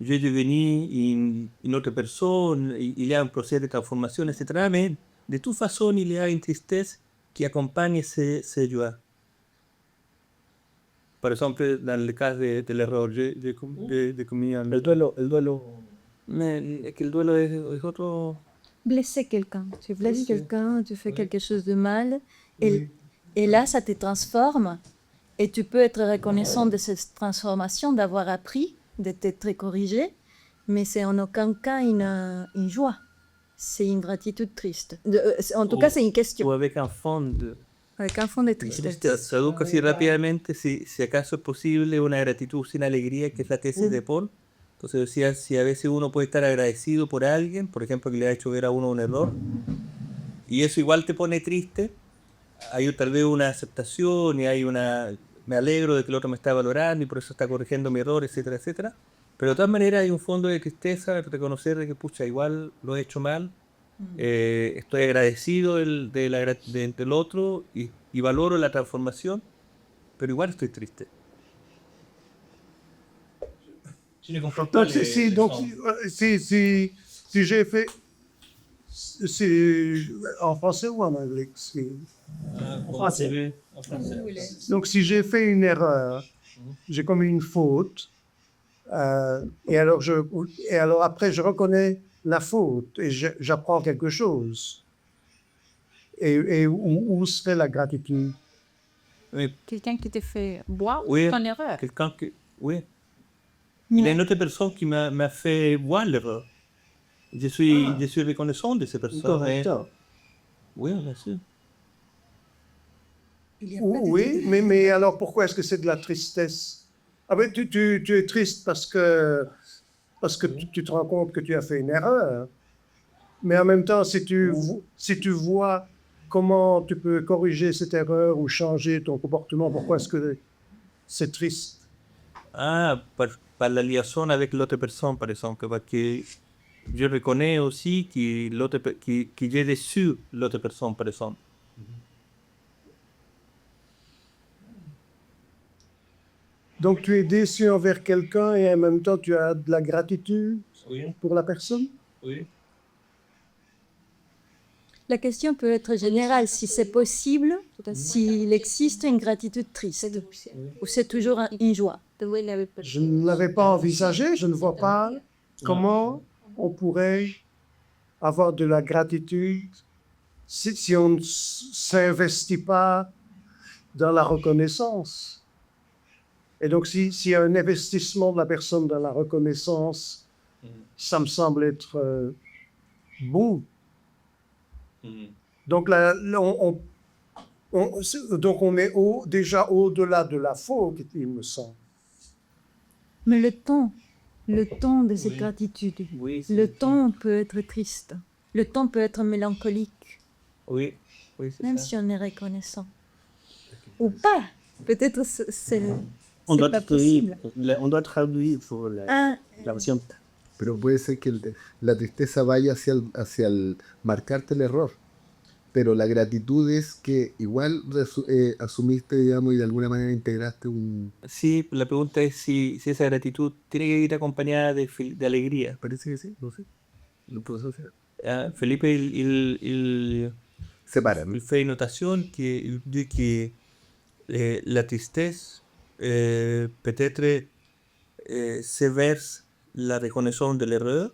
j'ai devenu une autre personne, il y a un procès de transformation, etc. Mais de toute façon, il y a une tristesse qui accompagne ces joies. Par exemple, dans le cas de l'erreur, j'ai commis un... El duelo. Mais que le duelo es otro... blesser quelqu'un. Tu blesses Oui. quelqu'un, tu fais Oui. quelque chose de mal, Oui. et là ça te transforme, et tu peux être reconnaissant de cette transformation, d'avoir appris, de t'être corrigé, mais c'est en aucun cas une joie. C'est une gratitude triste. En tout cas, c'est une question. O avec un fond de... Avec un fond de tristesse. Traduzco así rápidamente, si acaso es posible una gratitud sin alegría, que es la tesis de Paul. Entonces decía, si a veces uno puede estar agradecido por alguien, por ejemplo, que le ha hecho ver a uno un error, y eso igual te pone triste, hay tal vez una aceptación y hay me alegro de que el otro me está valorando y por eso está corrigiendo mi error, etcétera, etcétera. Pero de todas maneras hay un fondo de tristeza, de reconocer de que, pucha, igual lo he hecho mal, estoy agradecido del otro y valoro la transformación, pero igual estoy triste. Donc, si j'ai fait... en français ou en anglais? Donc, si j'ai fait une erreur, j'ai commis une faute, et alors après, je reconnais la faute et j'apprends quelque chose. Et où serait la gratitude? Quelqu'un qui te fait voir Oui, ton erreur. quelqu'un qui... Oui. Il y a une autre personne qui m'a fait voir l'erreur. Je suis reconnaissant de ces personnes. Correcteur. Oui, bien sûr. Oui, mais alors pourquoi est-ce que c'est de la tristesse? Ah ben, tu es triste parce que tu te rends compte que tu as fait une erreur. Mais en même temps, si tu vois comment tu peux corriger cette erreur ou changer ton comportement, pourquoi est-ce que c'est triste? Ah, par la liaison avec l'autre personne, par exemple, parce que je reconnais aussi que j'ai déçu l'autre personne, par exemple. Donc tu es déçu envers quelqu'un et en même temps tu as de la gratitude Oui. pour la personne? Oui. La question peut être générale, si c'est possible, s'il existe une gratitude triste, ou c'est toujours une joie. Je ne l'avais pas envisagé, je ne vois pas comment on pourrait avoir de la gratitude si on ne s'investit pas dans la reconnaissance. Et donc, s'il y a un investissement de la personne dans la reconnaissance, ça me semble être bon. Donc, là, donc on est déjà au-delà de la faute, il me semble. Mais le temps de cette gratitude, le temps peut être triste, le temps peut être mélancolique, Oui, c'est même ça. si on est reconnaissant. Ou pas, peut-être c'est On doit pas traduire, possible. on doit traduire pour la versión. Pero puede ser que la tristeza vaya hacia el marcarte el error. Pero la gratitud es que igual asumiste, digamos, y de alguna manera integraste un... Sí, la pregunta es si esa gratitud tiene que ir acompañada de alegría. Parece que sí, no sé. El profesor Felipe, il separa, ¿no? fait une notation qui dit que la tristesse peut-être se verse la reconnaissance de l'erreur,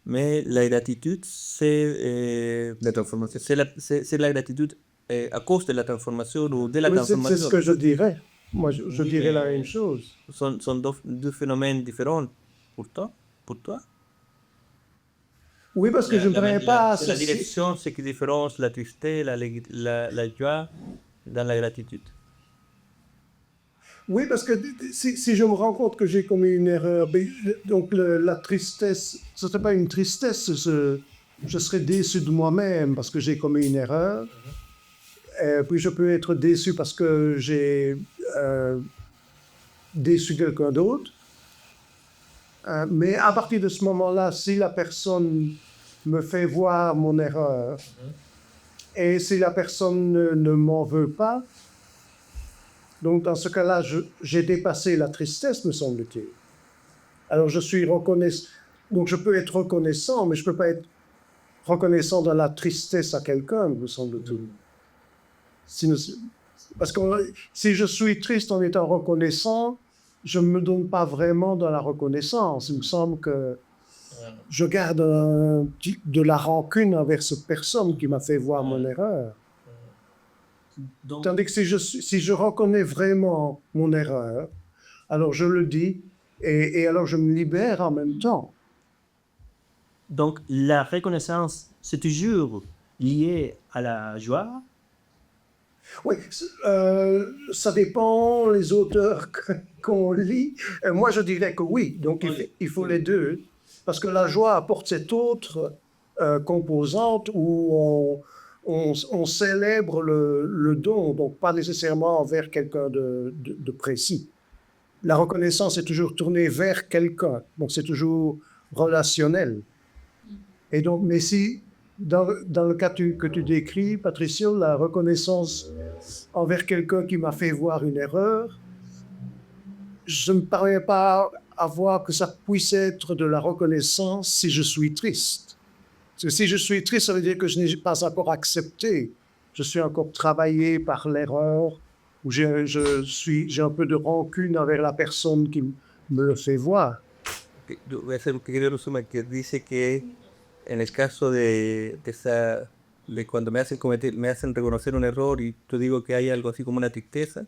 mais la gratitude c'est La transformación. c'est la gratitude à cause de la transformation ou de la Oui, c'est transformation. ce que je dirais. Moi, je dirais la même chose. Sont deux phénomènes différents pour toi. Oui, parce que je ne voudrais pas La direction, c'est qui différence la tristesse, la joie dans la gratitude. Oui, parce que si je me rends compte que j'ai commis une erreur, donc la tristesse, ce ne serait pas une tristesse, je serais déçu de moi-même parce que j'ai commis une erreur. Puis je peux être déçu parce que j'ai déçu quelqu'un d'autre. Mais à partir de ce moment-là, si la personne me fait voir mon erreur et si la personne ne m'en veut pas, donc dans ce cas-là, j'ai dépassé la tristesse, me semble-t-il. Alors je suis reconnaissant. Donc je peux être reconnaissant, mais je ne peux pas être reconnaissant dans la tristesse à quelqu'un, me semble-t-il. Parce que si je suis triste en étant reconnaissant, je ne me donne pas vraiment dans la reconnaissance. Il me semble que je garde de la rancune envers cette personne qui m'a fait voir mon erreur. Donc, Tandis que si je reconnais vraiment mon erreur, alors je le dis et alors je me libère en même temps. donc la reconnaissance, c'est toujours lié à la joie. Oui, ça dépend les auteurs qu'on lit. Moi, je dirais que oui. Donc, il faut les deux. Parce que la joie apporte cette autre composante où on célèbre le don, donc pas nécessairement envers quelqu'un de précis. La reconnaissance est toujours tournée vers quelqu'un. Donc, c'est toujours relationnel. Et donc, mais si... Dans le cas que tu décris, Patricia, la reconnaissance envers quelqu'un qui m'a fait voir une erreur, je ne parviens pas à voir que ça puisse être de la reconnaissance si je suis triste. Parce que si je suis triste, ça veut dire que je n'ai pas encore accepté. Je suis encore travaillé par l'erreur, ou j'ai un peu de rancune envers la personne qui me le fait voir. Voy a hacer un pequeño resumen que dice que en el caso de cuando me hacen reconocer un error y yo digo que hay algo así como una tristeza,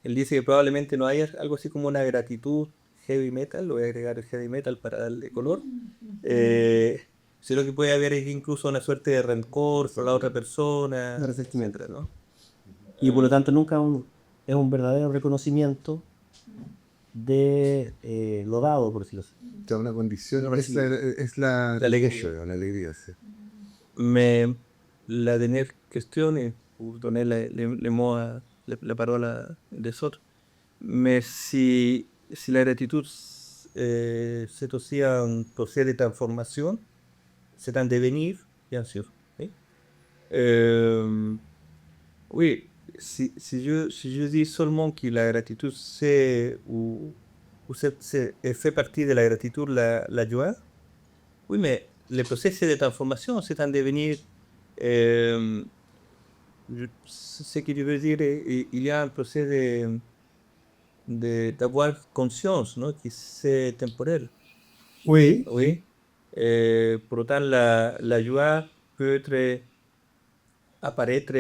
él dice que probablemente no haya algo así como una gratitud heavy metal, lo voy a agregar el heavy metal para darle color, sino que puede haber incluso una suerte de rencor por la otra persona, De resentimiento. etcétera, ¿no? Y por lo tanto nunca es un verdadero reconocimiento de lo dado, por decirlo así. O sea, una condición, No, es la alegría. La alegría, sí. Mais la dernière question, et pour donner les mots à la parole des autres, mais si la gratitud c'est aussi un procès de transformation, c'est un devenir, bien sûr. Oui, oui, si je dis seulement que la gratitude c'est fait partie de la gratitude la joie, oui, mais le processus de transformation, c'est un devenir Ce que je veux dire, il y a un procès d'avoir conscience, non, que c'est temporel. Oui. Oui. Pour autant, la joie peut apparaître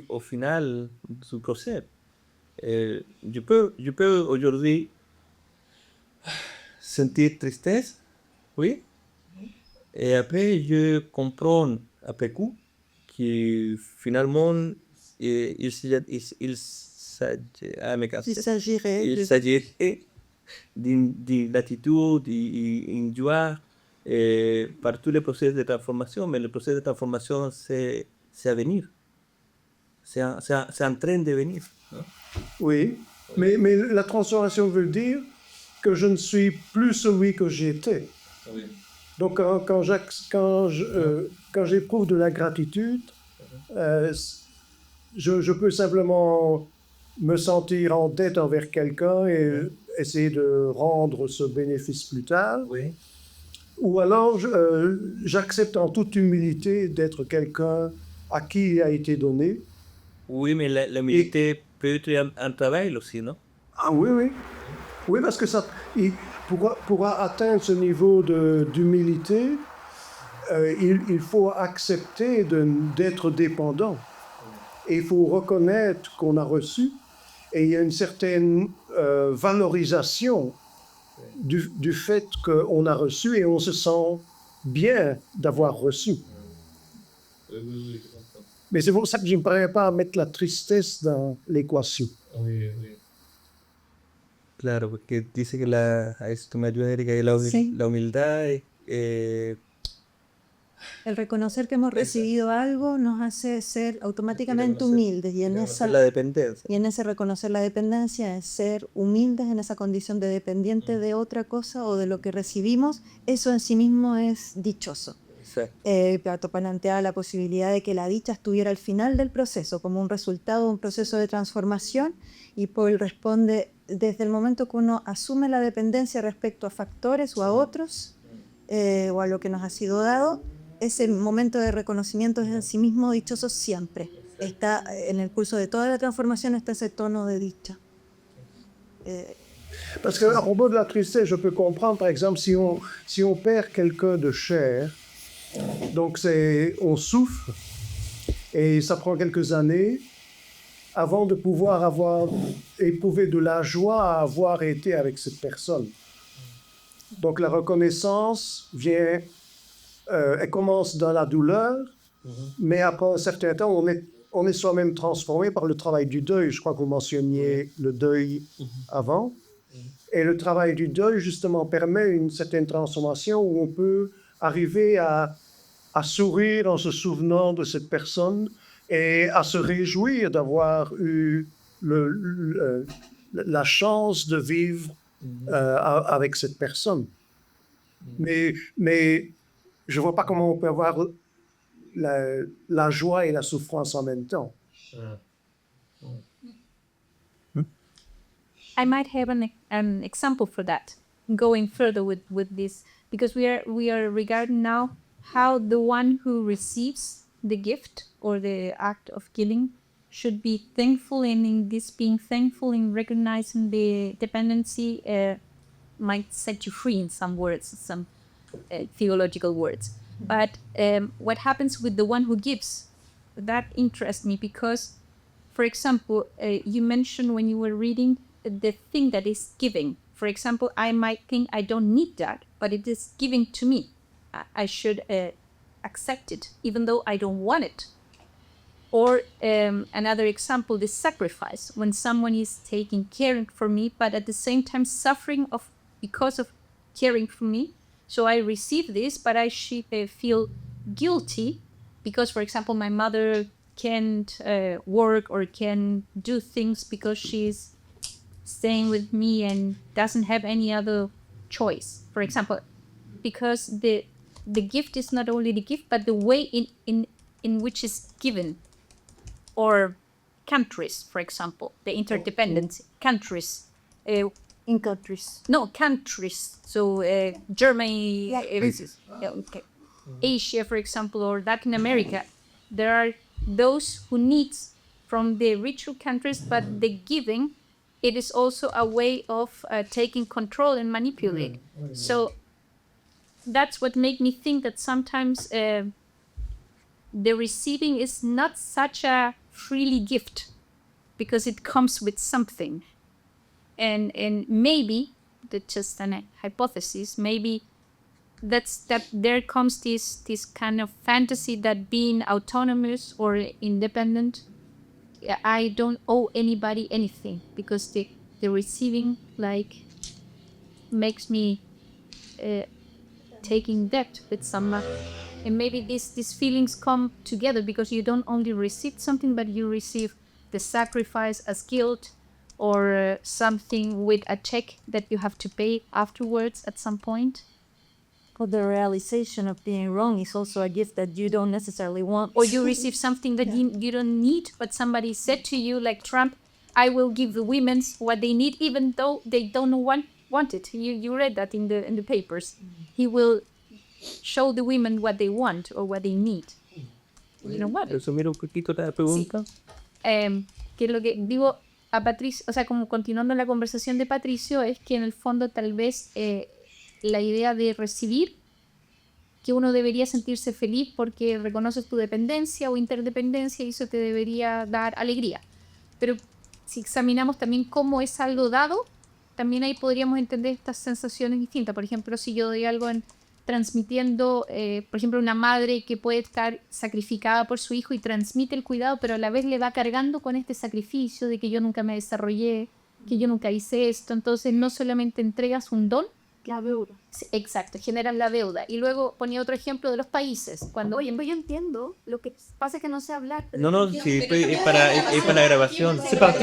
au final du procès. Je peux aujourd'hui sentir tristesse, oui, et après je comprends après coup que finalement il s'agirait d'une attitude, d'une joie par tous les processus de transformation, mais le processus de transformation c'est à venir, c'est en train de venir. Hein? Oui, mais la transformation veut dire que je ne suis plus celui que j'étais. Oui. Donc quand j'éprouve de la gratitude, je peux simplement me sentir en dette envers quelqu'un et essayer de rendre ce bénéfice plus tard. Oui. Ou alors j'accepte en toute humilité d'être quelqu'un à qui il a été donné. Oui, mais l'humilité peut être un travail aussi, non? Ah oui, oui. Oui, parce que ça, pour atteindre ce niveau d'humilité, il faut accepter d'être dépendant. Et il faut reconnaître qu'on a reçu. Et il y a une certaine valorisation du fait qu'on a reçu et on se sent bien d'avoir reçu. Mais c'est pour ça que je ne pourrais pas mettre la tristesse dans l'équation. Oui, oui. Claro, porque dice que esto me ayuda, Erika, que Sí. la humildad El reconocer que hemos recibido algo nos hace ser automáticamente humildes y en la dependencia. y en ese reconocer la dependencia es ser humildes en esa condición de dependiente de otra cosa o de lo que recibimos. Eso en sí mismo es dichoso. Exacto. Plato plantea la posibilidad de que la dicha estuviera al final del proceso, como un resultado de un proceso de transformación, y Paul responde, desde el momento que uno asume la dependencia respecto a factores o a otros, o a lo que nos ha sido dado, ese momento de reconocimiento es en sí mismo dichoso siempre. Está en el curso de toda la transformación, está ese tono de dicha. Parce qu'à propos de la tristesse, je peux comprendre, par exemple, si on perd quelqu'un de cher, donc on souffre, et ça prend quelques années avant de pouvoir avoir éprouvé de la joie à avoir été avec cette personne. Donc la reconnaissance vient, elle commence dans la douleur, mais après un certain temps, on est soi-même transformé par le travail du deuil. Je crois que vous mentionniez le deuil avant. Et le travail du deuil, justement, permet une certaine transformation où on peut arriver à sourire en se souvenant de cette personne et à se réjouir d'avoir eu la chance de vivre avec cette personne. Mais je ne vois pas comment on peut avoir la joie et la souffrance en même temps. I might have an example for that, going further with this, because we are regarding now how the one who receives the gift or the act of killing should be thankful, and in this being thankful in recognizing the dependency might set you free in some words, some theological words. But what happens with the one who gives, that interests me because, for example, you mentioned when you were reading the thing that is giving. For example, I might think I don't need that, but it is giving to me. I should accept it, even though I don't want it. Or another example, the sacrifice, when someone is taking caring for me, but at the same time suffering because of caring for me. So I receive this, but I should feel guilty because, for example, my mother can't work or can do things because she's staying with me and doesn't have any other choice. For example, because the gift is not only the gift, but the way in which it's given. Or countries, for example, the interdependency. Countries. In countries. No, countries. So Germany, okay. Asia, for example, or Latin America. there are those who need from the richer countries, but the giving, it is also a way of taking control and manipulate. So that's what made me think that sometimes the receiving is not such a freely gift, because it comes with something. And maybe, that's just an hypothesis, maybe that there comes this kind of fantasy that being autonomous or independent, I don't owe anybody anything, because the receiving like makes me taking debt with someone. And maybe these feelings come together because you don't only receive something, but you receive the sacrifice as guilt, or something with a check that you have to pay afterwards at some point. Or the realization of being wrong is also a gift that you don't necessarily want. Or you receive something that you don't need, but somebody said to you, like Trump, I will give the women what they need, even though they don't want it. You read that in the papers. He will show the women what they want or what they need. You know what? Resumir un poquito la pregunta. Que lo que digo a Patricio, o sea, como continuando la conversación de Patricio, es que en el fondo tal vez la idea de recibir, que uno debería sentirse feliz porque reconoces tu dependencia o interdependencia y eso te debería dar alegría. Pero si examinamos también cómo es algo dado, también ahí podríamos entender estas sensaciones distintas. Por ejemplo, si yo doy algo transmitiendo, por ejemplo, una madre que puede estar sacrificada por su hijo y transmite el cuidado, pero a la vez le va cargando con este sacrificio de que yo nunca me desarrollé, que yo nunca hice esto. Entonces no solamente entregas un don, La deuda. sí, exacto, generan la deuda. Y luego ponía otro ejemplo de los países. Cuando, Oye, pues yo entiendo, lo que pasa es que no sé hablar. No, sí, es para la grabación. Sí, para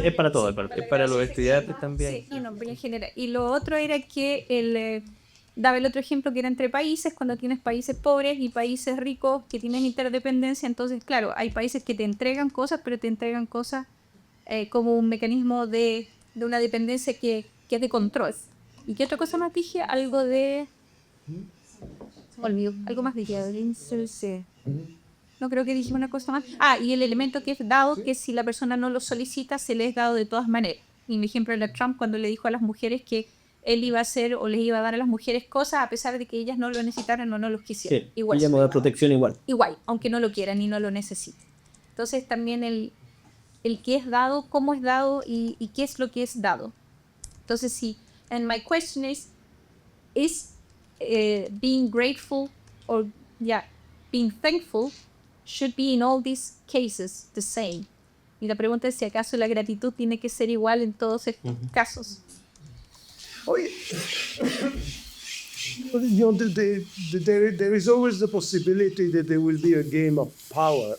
es para todo. Es para los estudiantes también. sí, no, pero en general. Y lo otro era que daba el otro ejemplo que era entre países, cuando tienes países pobres y países ricos que tienen interdependencia. Entonces, claro, hay países que te entregan cosas, pero te entregan cosas como un mecanismo de una dependencia que es de control. ¿Y qué otra cosa más dije? Algo de... Se me olvidó. Algo más dije. No, creo que dije una cosa más. Y el elemento que es dado, que si la persona no lo solicita, se le es dado de todas maneras. Y mi ejemplo era Trump cuando le dijo a las mujeres que él iba a hacer o les iba a dar a las mujeres cosas a pesar de que ellas no lo necesitaran o no los quisieran. Sí, Igual. ella me da protección igual. Igual, aunque no lo quieran y no lo necesiten. Entonces también el qué es dado, cómo es dado y qué es lo que es dado. Entonces sí. And my question is being grateful or being thankful should be in all these cases the same? Y la pregunta es si acaso la gratitud tiene que ser igual en todos estos casos. Oh, yeah. There is always the possibility that there will be a game of power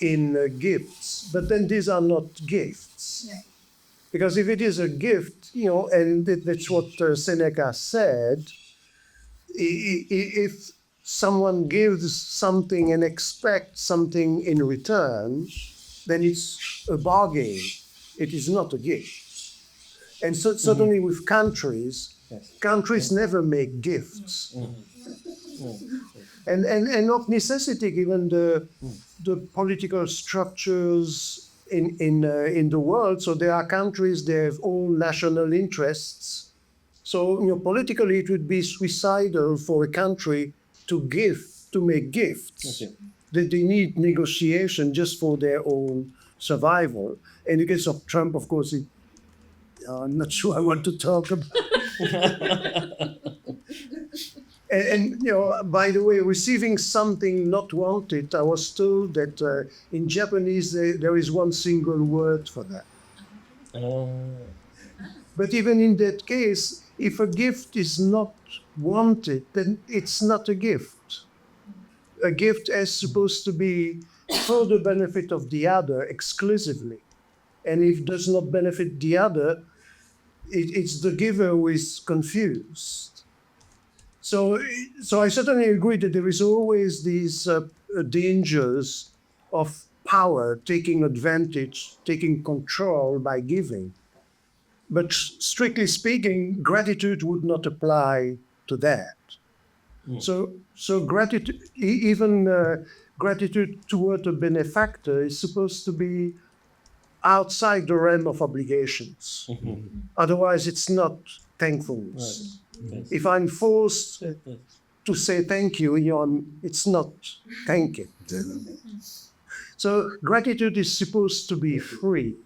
in gifts, but then these are not gifts. Yeah. Because if it is a gift, and that's what Seneca said, if someone gives something and expects something in return, then it's a bargain. It is not a gift. And so certainly with countries, countries never make gifts. And of necessity, given the political structures in the world, so there are countries, they have all national interests. So politically, it would be suicidal for a country to make gifts. Okay. They need negotiation just for their own survival. In the case of Trump, of course, I'm not sure I want to talk about. And by the way, receiving something not wanted, I was told that in Japanese there is one single word for that. But even in that case, if a gift is not wanted, then it's not a gift. A gift is supposed to be for the benefit of the other exclusively. And if it does not benefit the other, it's the giver who is confused. So I certainly agree that there is always these dangers of power, taking advantage, taking control by giving. But strictly speaking, gratitude would not apply to that. So gratitude, even gratitude toward a benefactor is supposed to be outside the realm of obligations. Otherwise, it's not thankfulness. If I'm forced to say thank you, it's not thanking. So gratitude is supposed to be free.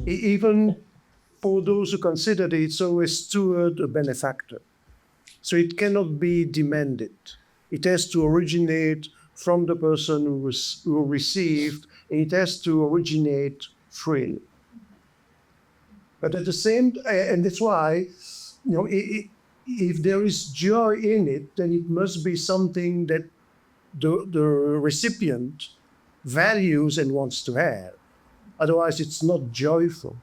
Even for those who consider that it's always toward a benefactor. So it cannot be demanded. It has to originate from the person who received, and it has to originate freely. But at the same time, and that's why, if there is joy in it, then it must be something that the recipient values and wants to have. Otherwise, it's not joyful.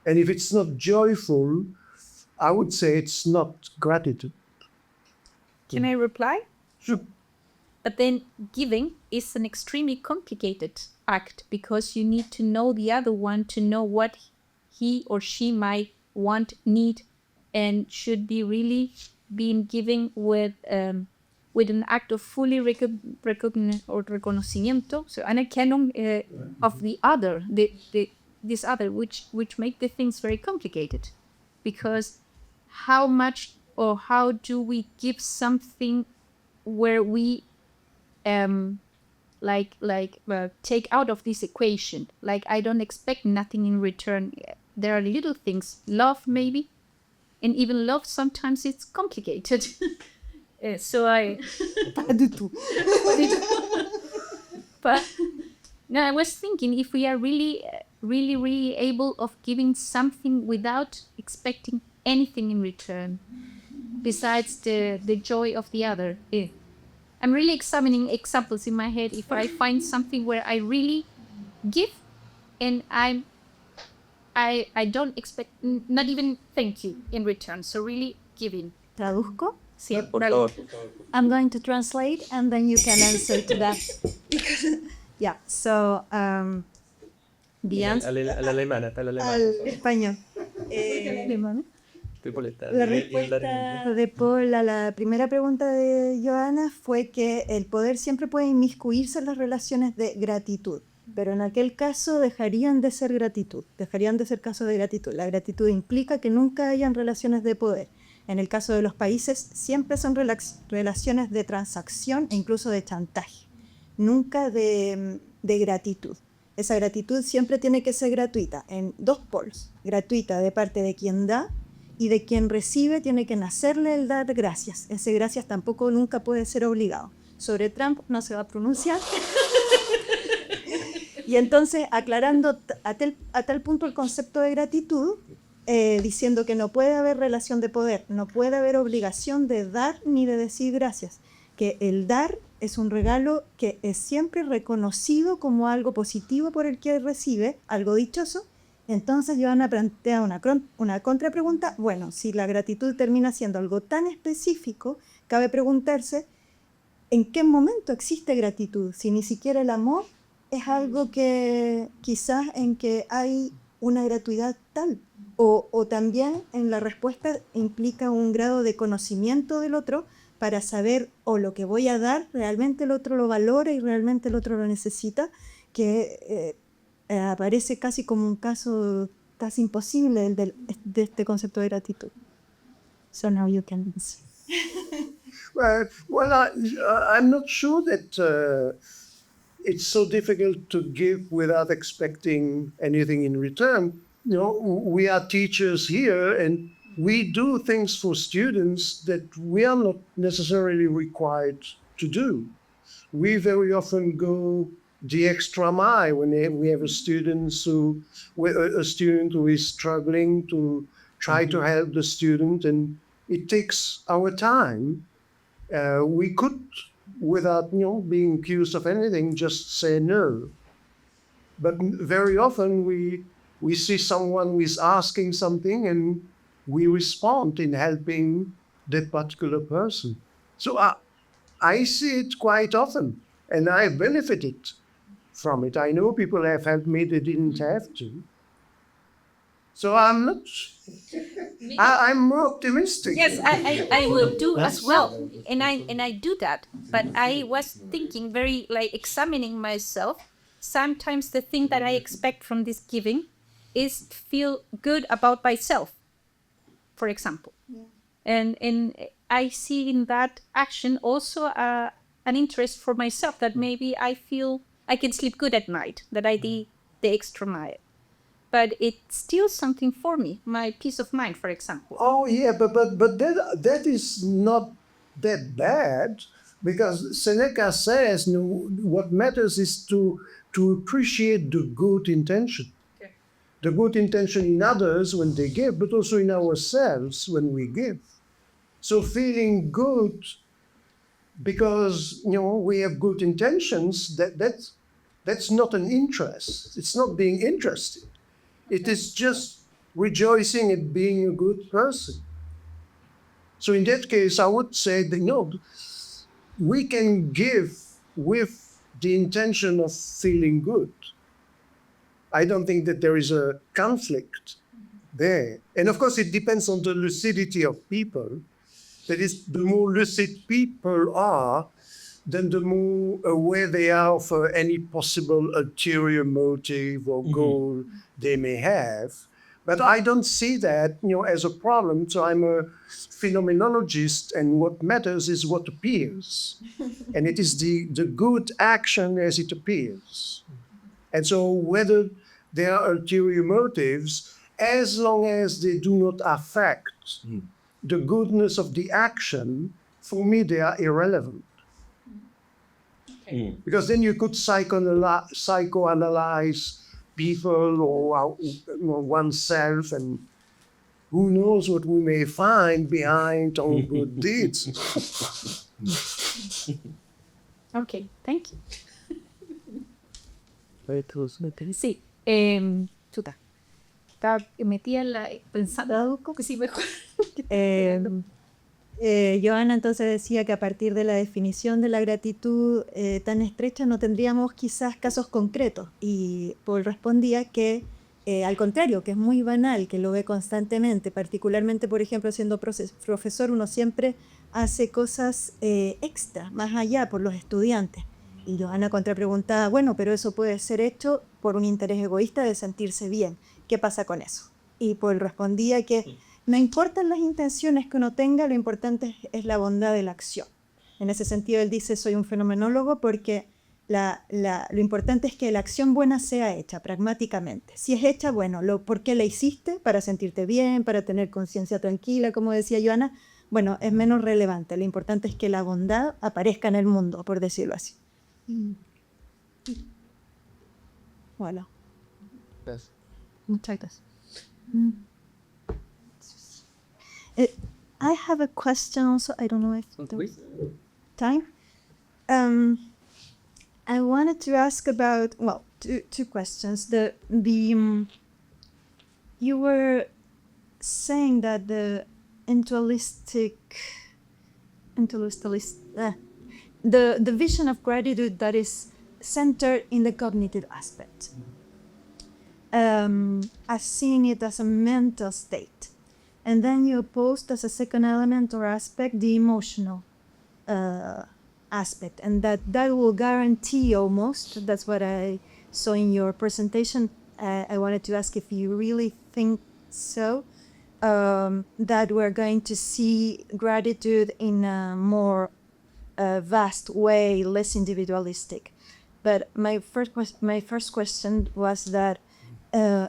And if it's not joyful, I would say it's not gratitude. Can I reply? Sure. But then giving is an extremely complicated act because you need to know the other one to know what he or she might want, need, and should be really being giving with an act of fully reconocimiento, so anerkennung of the other, this other, which make the things very complicated, because how much or how do we give something where we take out of this equation, like I don't expect nothing in return. There are little things, love maybe, and even love sometimes it's complicated. So I pas du tout. But no, I was thinking if we are really able of giving something without expecting anything in return besides the joy of the other. I'm really examining examples in my head. If I find something where I really give and I don't expect not even thank you in return, so really giving. Traduzco. Sí, por favor. I'm going to translate and then you can answer to that. Yeah, so the answer. Al alemán, hasta el alemán. Al español. La respuesta de Paul a la primera pregunta de Johanna fue que el poder siempre puede inmiscuirse en las relaciones de gratitud, pero en aquel caso dejarían de ser gratitud, dejarían de ser casos de gratitud. La gratitud implica que nunca hayan relaciones de poder. En el caso de los países siempre son relaciones de transacción e incluso de chantaje, nunca de gratitud. Esa gratitud siempre tiene que ser gratuita, en dos polos, gratuita de parte de quien da, y de quien recibe tiene que nacerle el dar gracias. Ese gracias tampoco nunca puede ser obligado. Sobre Trump no se va a pronunciar. Y entonces, aclarando a tal punto el concepto de gratitud, diciendo que no puede haber relación de poder, no puede haber obligación de dar ni de decir gracias, que el dar es un regalo que es siempre reconocido como algo positivo por el que recibe, algo dichoso. Entonces Johanna plantea una contrapregunta. Bueno, si la gratitud termina siendo algo tan específico, cabe preguntarse ¿en qué momento existe gratitud? Si ni siquiera el amor es algo que quizás en que hay una gratuidad tal, o también en la respuesta implica un grado de conocimiento del otro para saber o lo que voy a dar realmente el otro lo valora y realmente el otro lo necesita, que aparece casi como un caso casi imposible de este concepto de gratitud. So now you can answer. I'm not sure that it's so difficult to give without expecting anything in return. We are teachers here and we do things for students that we are not necessarily required to do. We very often go the extra mile when we have a student who is struggling to try to help the student, and it takes our time. We could, without being accused of anything, just say no. But very often we see someone who is asking something and we respond in helping that particular person. So I see it quite often, and I benefited from it. I know people have helped me, they didn't have to. So I'm not. I'm more optimistic. Yes, I will do as well, and I do that. But I was thinking, very like examining myself. Sometimes the thing that I expect from this giving is to feel good about myself, for example, and I see in that action also an interest for myself, that maybe I feel I can sleep good at night, that I did the extra mile. But it's still something for me, my peace of mind, for example. Oh yeah, but that is not that bad, because Seneca says, no, what matters is to appreciate the good intention. Okay. The good intention in others when they give, but also in ourselves when we give. So feeling good because we have good intentions, that's not an interest. It's not being interested. It is just rejoicing at being a good person. So in that case, I would say that we can give with the intention of feeling good. I don't think that there is a conflict there. And of course, it depends on the lucidity of people. That is, the more lucid people are, then the more aware they are of any possible ulterior motive or goal they may have. But I don't see that as a problem. So I'm a phenomenologist, and what matters is what appears. And it is the good action as it appears. And so whether there are ulterior motives, as long as they do not affect the goodness of the action, for me they are irrelevant. Because then you could psychoanalyze people or oneself, and who knows what we may find behind all good deeds. Okay, thank you. Sí, chuta. Estaba metida en la pensando que sí mejor. Joana entonces decía que a partir de la definición de la gratitud tan estrecha no tendríamos quizás casos concretos, y Paul respondía que al contrario, que es muy banal, que lo ve constantemente, particularmente por ejemplo siendo profesor, uno siempre hace cosas extra, más allá por los estudiantes. Y Joana contrapreguntaba, bueno, pero eso puede ser hecho por un interés egoísta de sentirse bien. ¿Qué pasa con eso? Y Paul respondía que no importan las intenciones que uno tenga, lo importante es la bondad de la acción. En ese sentido, él dice, soy un fenomenólogo porque lo importante es que la acción buena sea hecha pragmáticamente. Si es hecha, bueno, ¿por qué la hiciste? Para sentirte bien, para tener conciencia tranquila, como decía Joana. Bueno, es menos relevante. Lo importante es que la bondad aparezca en el mundo, por decirlo así. Voilà. Gracias. Muchas gracias. I have a question, so I don't know if there's time. I wanted to ask about, well, two questions. You were saying that the the vision of gratitude that is centered in the cognitive aspect, as seeing it as a mental state. And then you opposed as a second element or aspect the emotional aspect, and that will guarantee almost, that's what I saw in your presentation. I wanted to ask if you really think so, that we're going to see gratitude in a more vast way, less individualistic. But my first question was that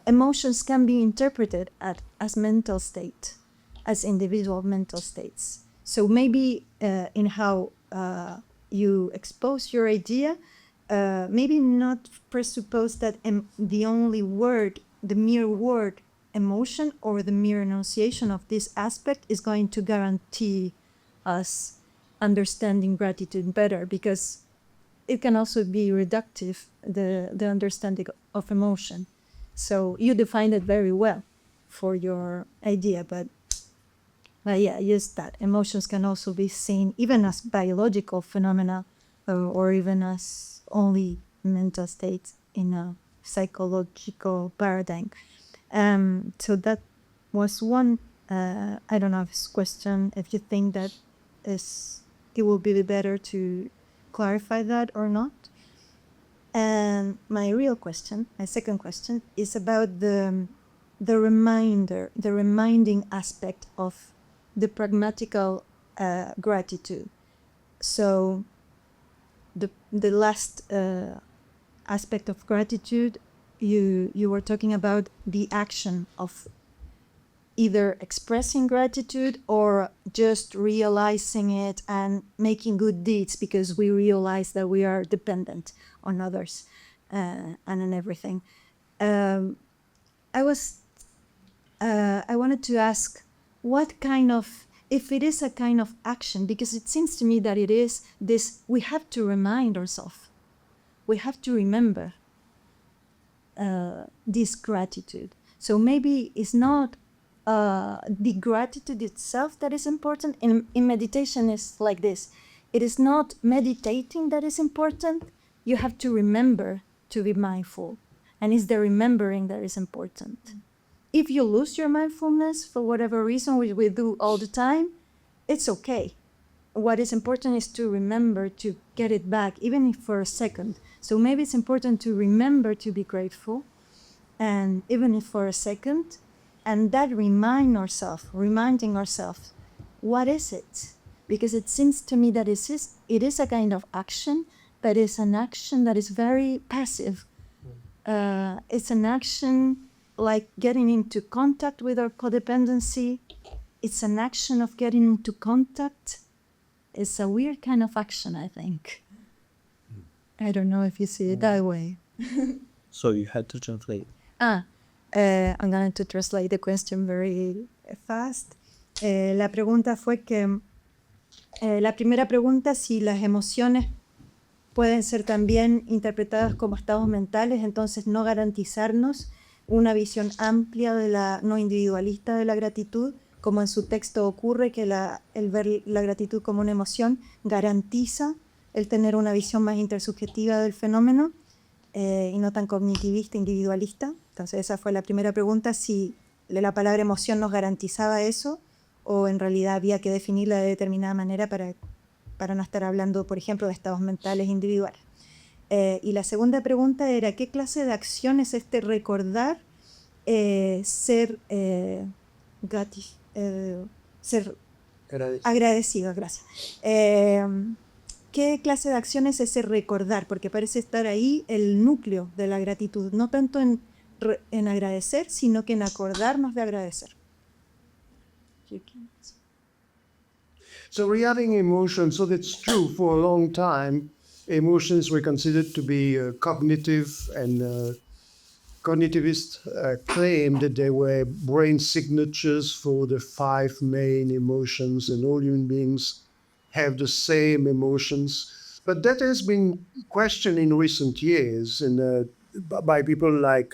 emotions can be interpreted as mental state, as individual mental states. So maybe in how you expose your idea, maybe not presuppose that the only word, the mere word emotion or the mere enunciation of this aspect is going to guarantee us understanding gratitude better, because it can also be reductive, the understanding of emotion. So you defined it very well for your idea, but yeah, just that emotions can also be seen even as biological phenomena, or even as only mental states in a psychological paradigm. So that was one. I don't know if it's question. If you think that it will be better to clarify that or not. And my real question, my second question, is about the reminding aspect of the pragmatical gratitude. So the last aspect of gratitude, you were talking about the action of either expressing gratitude or just realizing it and making good deeds because we realize that we are dependent on others and on everything. I wanted to ask what kind of, if it is a kind of action, because it seems to me that it is this, we have to remind ourselves, we have to remember this gratitude. So maybe it's not the gratitude itself that is important. In meditation is like this. It is not meditating that is important. You have to remember to be mindful. And it's the remembering that is important. If you lose your mindfulness for whatever reason, which we do all the time, it's okay. What is important is to remember to get it back, even if for a second. So maybe it's important to remember to be grateful, and even if for a second, and that reminding ourselves, what is it? Because it seems to me that it is a kind of action, but it's an action that is very passive. It's an action like getting into contact with our codependency. It's an action of getting into contact. It's a weird kind of action, I think. I don't know if you see it that way. So you had to translate. I'm going to translate the question very fast. La pregunta fue que, la primera pregunta, si las emociones pueden ser también interpretadas como estados mentales, entonces no garantizarnos una visión amplia de no individualista de la gratitud, como en su texto ocurre que el ver la gratitud como una emoción garantiza el tener una visión más intersubjetiva del fenómeno y no tan cognitivista, individualista. Entonces esa fue la primera pregunta, si la palabra emoción nos garantizaba eso o en realidad había que definirla de determinada manera para no estar hablando, por ejemplo, de estados mentales individuales. Y la segunda pregunta era, ¿qué clase de acción es recordar ser agradecido? Gracias. ¿Qué clase de acción es ese recordar? Porque parece estar ahí el núcleo de la gratitud, no tanto en agradecer, sino que en acordarnos de agradecer. So regarding emotions, so that's true. For a long time, emotions were considered to be cognitive, and cognitivists claimed that they were brain signatures for the 5 main emotions, and all human beings have the same emotions. But that has been questioned in recent years by people like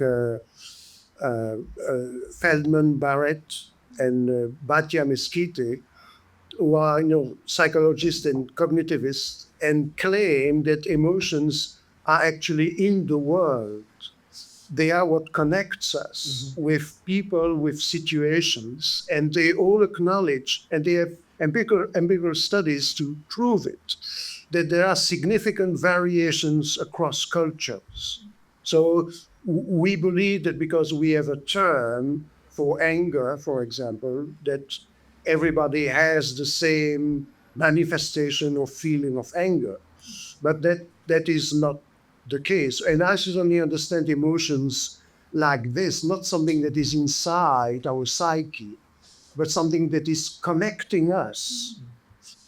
Feldman Barrett and Batya Mesquite, who are psychologists and cognitivists, and claim that emotions are actually in the world. They are what connects us with people, with situations, and they all acknowledge, and they have empirical studies to prove it, that there are significant variations across cultures. So we believe that because we have a term for anger, for example, that everybody has the same manifestation or feeling of anger. But that is not the case. And I certainly understand emotions like this, not something that is inside our psyche, but something that is connecting us.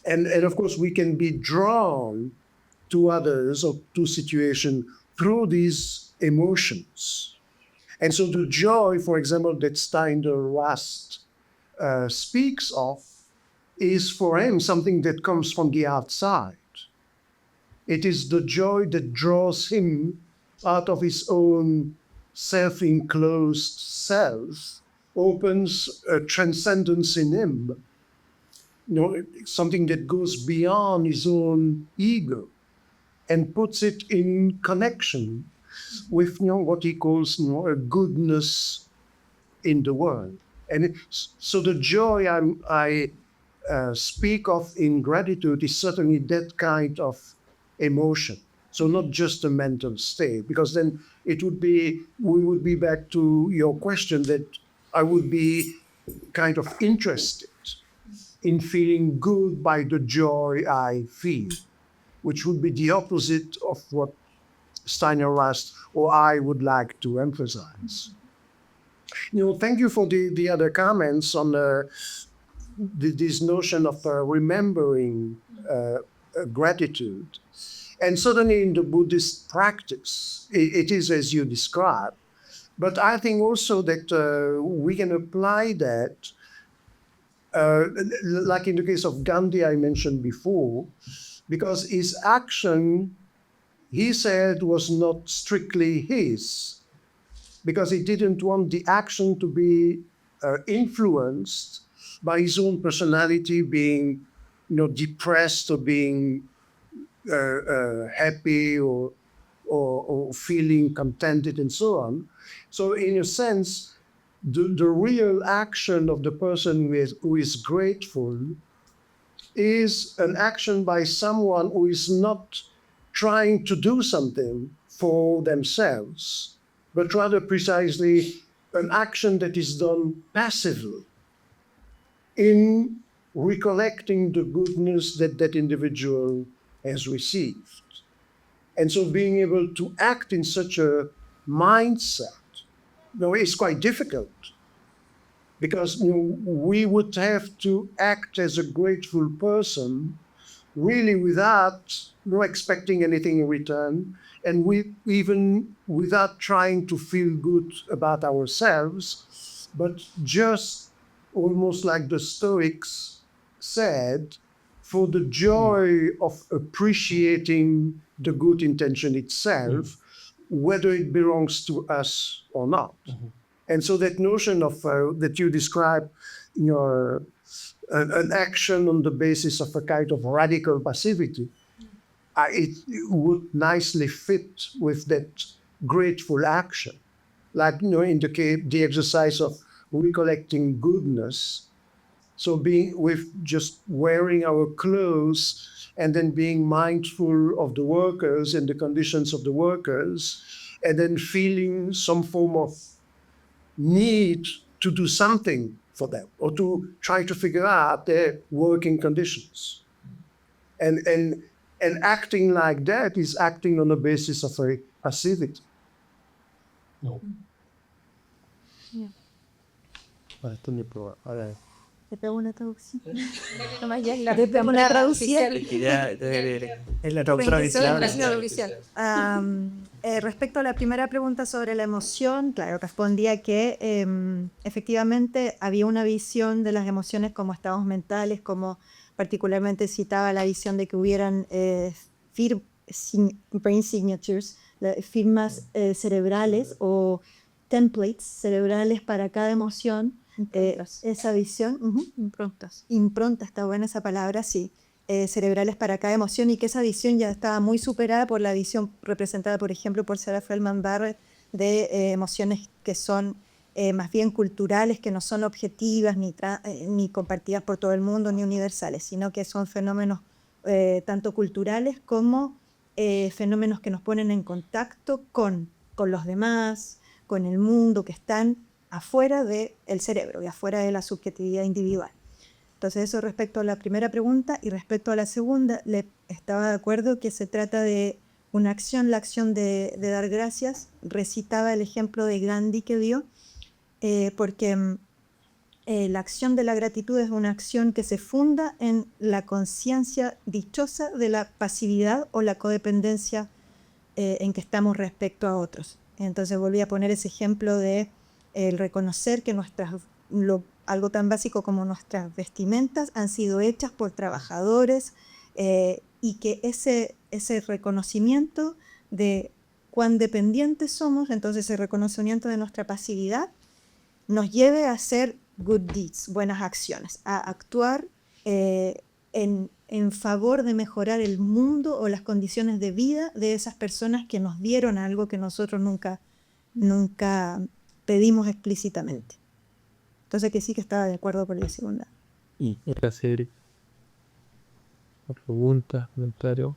And of course, we can be drawn to others or to situations through these emotions. And so the joy, for example, that Steiner Rast speaks of is for him something that comes from the outside. It is the joy that draws him out of his own self-enclosed self, opens a transcendence in him, something that goes beyond his own ego and puts it in connection with what he calls a goodness in the world. And so the joy I speak of in gratitude is certainly that kind of emotion. So not just a mental state, because then we would be back to your question that I would be kind of interested in feeling good by the joy I feel, which would be the opposite of what Steiner asked, or I would like to emphasize. Thank you for the other comments on this notion of remembering gratitude. And certainly in the Buddhist practice, it is as you described. But I think also that we can apply that, like in the case of Gandhi I mentioned before, because his action, he said, was not strictly his, because he didn't want the action to be influenced by his own personality being, depressed or being happy or feeling contented and so on. So in a sense, the real action of the person who is grateful is an action by someone who is not trying to do something for themselves, but rather precisely an action that is done passively in recollecting the goodness that that individual has received. And so being able to act in such a mindset, is quite difficult, because we would have to act as a grateful person really without expecting anything in return, and even without trying to feel good about ourselves, but just almost like the Stoics said, for the joy of appreciating the good intention itself, whether it belongs to us or not. And so that notion of that you describe, an action on the basis of a kind of radical passivity, it would nicely fit with that grateful action. Like, in the exercise of recollecting goodness. So being with just wearing our clothes and then being mindful of the workers and the conditions of the workers, and then feeling some form of need to do something for them or to try to figure out their working conditions. And acting like that is acting on the basis of a passivity. Bueno, esto es mi prueba. Ahora, ¿Te pego una traducción? Nomás ya es la ¿Te pego una traducción? es la traducción Oficial. Respecto a la primera pregunta sobre la emoción, claro, respondía que efectivamente había una visión de las emociones como estados mentales, como particularmente citaba la visión de que hubieran brain signatures, firmas cerebrales o templates cerebrales para cada emoción. Esa visión, impronta, está buena esa palabra, sí, cerebrales para cada emoción, y que esa visión ya estaba muy superada por la visión representada, por ejemplo, por Sarah Feldman Barrett, de emociones que son más bien culturales, que no son objetivas ni compartidas por todo el mundo ni universales, sino que son fenómenos tanto culturales como fenómenos que nos ponen en contacto con los demás, con el mundo, que están afuera del cerebro y afuera de la subjetividad individual. Entonces eso respecto a la primera pregunta, y respecto a la segunda, le estaba de acuerdo que se trata de una acción, la acción de dar gracias. Recitaba el ejemplo de Gandhi que dio, porque la acción de la gratitud es una acción que se funda en la conciencia dichosa de la pasividad o la codependencia en que estamos respecto a otros. Entonces volví a poner ese ejemplo de el reconocer que algo tan básico como nuestras vestimentas han sido hechas por trabajadores, y que ese reconocimiento de cuán dependientes somos, entonces ese reconocimiento de nuestra pasividad, nos lleve a hacer good deeds, buenas acciones, a actuar en favor de mejorar el mundo o las condiciones de vida de esas personas que nos dieron algo que nosotros nunca pedimos explícitamente. Entonces que sí que estaba de acuerdo con la segunda. Y otra serie. Preguntas, comentarios.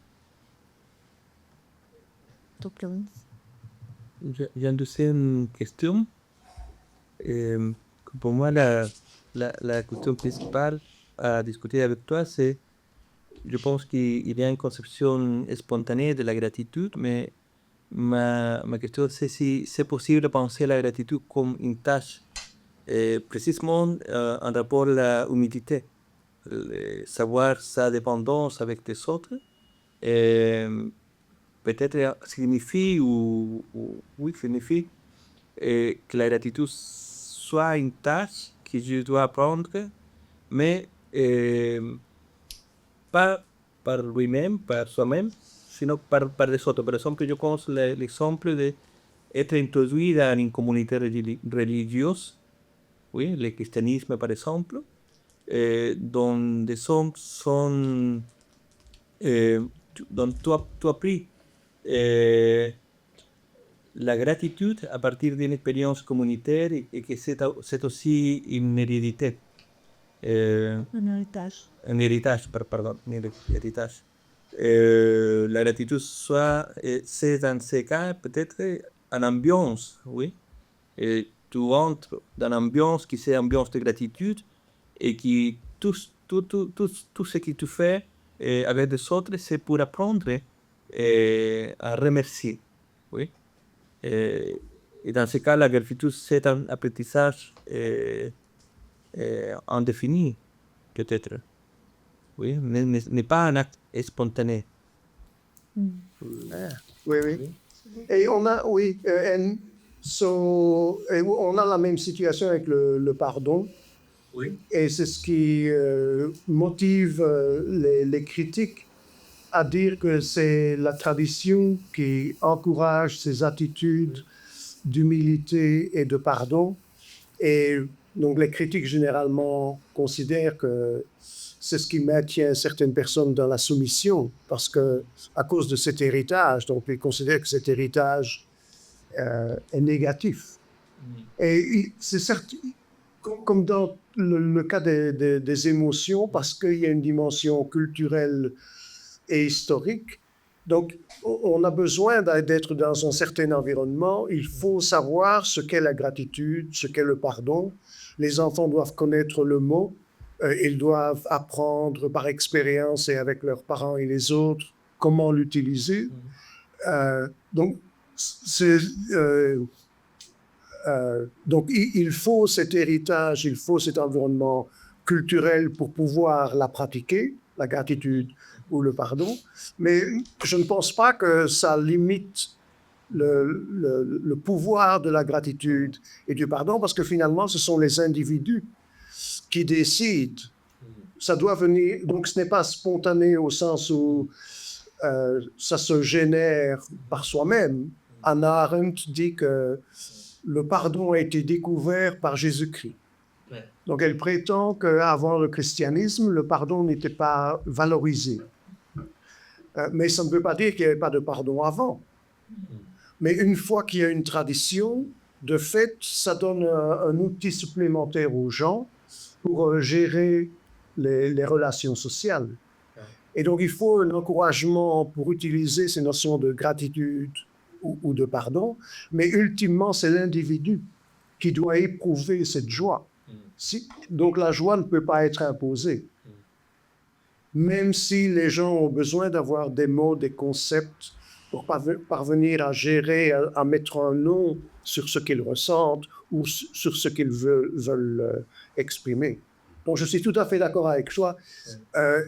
Tu pregunta. J'ai une deuxième question. Pour moi, la question principale à discuter avec toi, c'est, je pense qu'il y a une conception spontanée de la gratitude, mais ma question, c'est si c'est possible de penser la gratitude comme une tâche, précisément en rapport à la humilité, savoir sa dépendance avec les autres. Peut-être signifie oui, signifie que la gratitude soit une tâche que je dois apprendre, mais pas par lui-même, par soi-même, sinon par les autres. Par exemple, je pense l'exemple d'être introduit dans une communauté religieuse, oui, le christianisme par exemple, dont des hommes sont, dont tu as appris la gratitude à partir d'une expérience communautaire et que c'est aussi une hérédité. Un héritage. Un héritage, pardon, un héritage. La gratitude, soit, c'est dans ces cas peut-être une ambiance, oui. Et tu entres dans une ambiance qui c'est une ambiance de gratitude et qui tout ce que tu fais avec les autres, c'est pour apprendre à remercier, oui. Et dans ce cas, la gratitude, c'est un apprentissage indéfini, peut-être. Oui, n'est pas un acte spontané. Oui, oui. Et on a, oui, et on a la même situation avec le pardon. Oui. Et c'est ce qui motive les critiques à dire que c'est la tradition qui encourage ces attitudes d'humilité et de pardon. Et donc les critiques généralement considèrent que c'est ce qui maintient certaines personnes dans la soumission, parce que à cause de cet héritage, donc ils considèrent que cet héritage est négatif. Et c'est certain, comme dans le cas des émotions, parce qu'il y a une dimension culturelle et historique. Donc, on a besoin d'être dans un certain environnement. Il faut savoir ce qu'est la gratitude, ce qu'est le pardon. Les enfants doivent connaître le mot. Ils doivent apprendre par expérience et avec leurs parents et les autres comment l'utiliser. Donc, il faut cet héritage, il faut cet environnement culturel pour pouvoir la pratiquer, la gratitude ou le pardon, mais je ne pense pas que ça limite le pouvoir de la gratitude et du pardon, parce que finalement, ce sont les individus qui décident. Ça doit venir, donc ce n'est pas spontané au sens où ça se génère par soi-même. Hannah Arendt dit que le pardon a été découvert par Jésus-Christ. Ouais. Donc elle prétend qu'avant le christianisme, le pardon n'était pas valorisé. Mais ça ne veut pas dire qu'il n'y avait pas de pardon avant. Mais une fois qu'il y a une tradition, de fait, ça donne un outil supplémentaire aux gens pour gérer les relations sociales. Et donc il faut un encouragement pour utiliser ces notions de gratitude ou de pardon, mais ultimement, c'est l'individu qui doit éprouver cette joie. Donc la joie ne peut pas être imposée. Même si les gens ont besoin d'avoir des mots, des concepts pour parvenir à gérer, à mettre un nom sur ce qu'ils ressentent ou sur ce qu'ils veulent exprimer. Donc je suis tout à fait d'accord avec toi.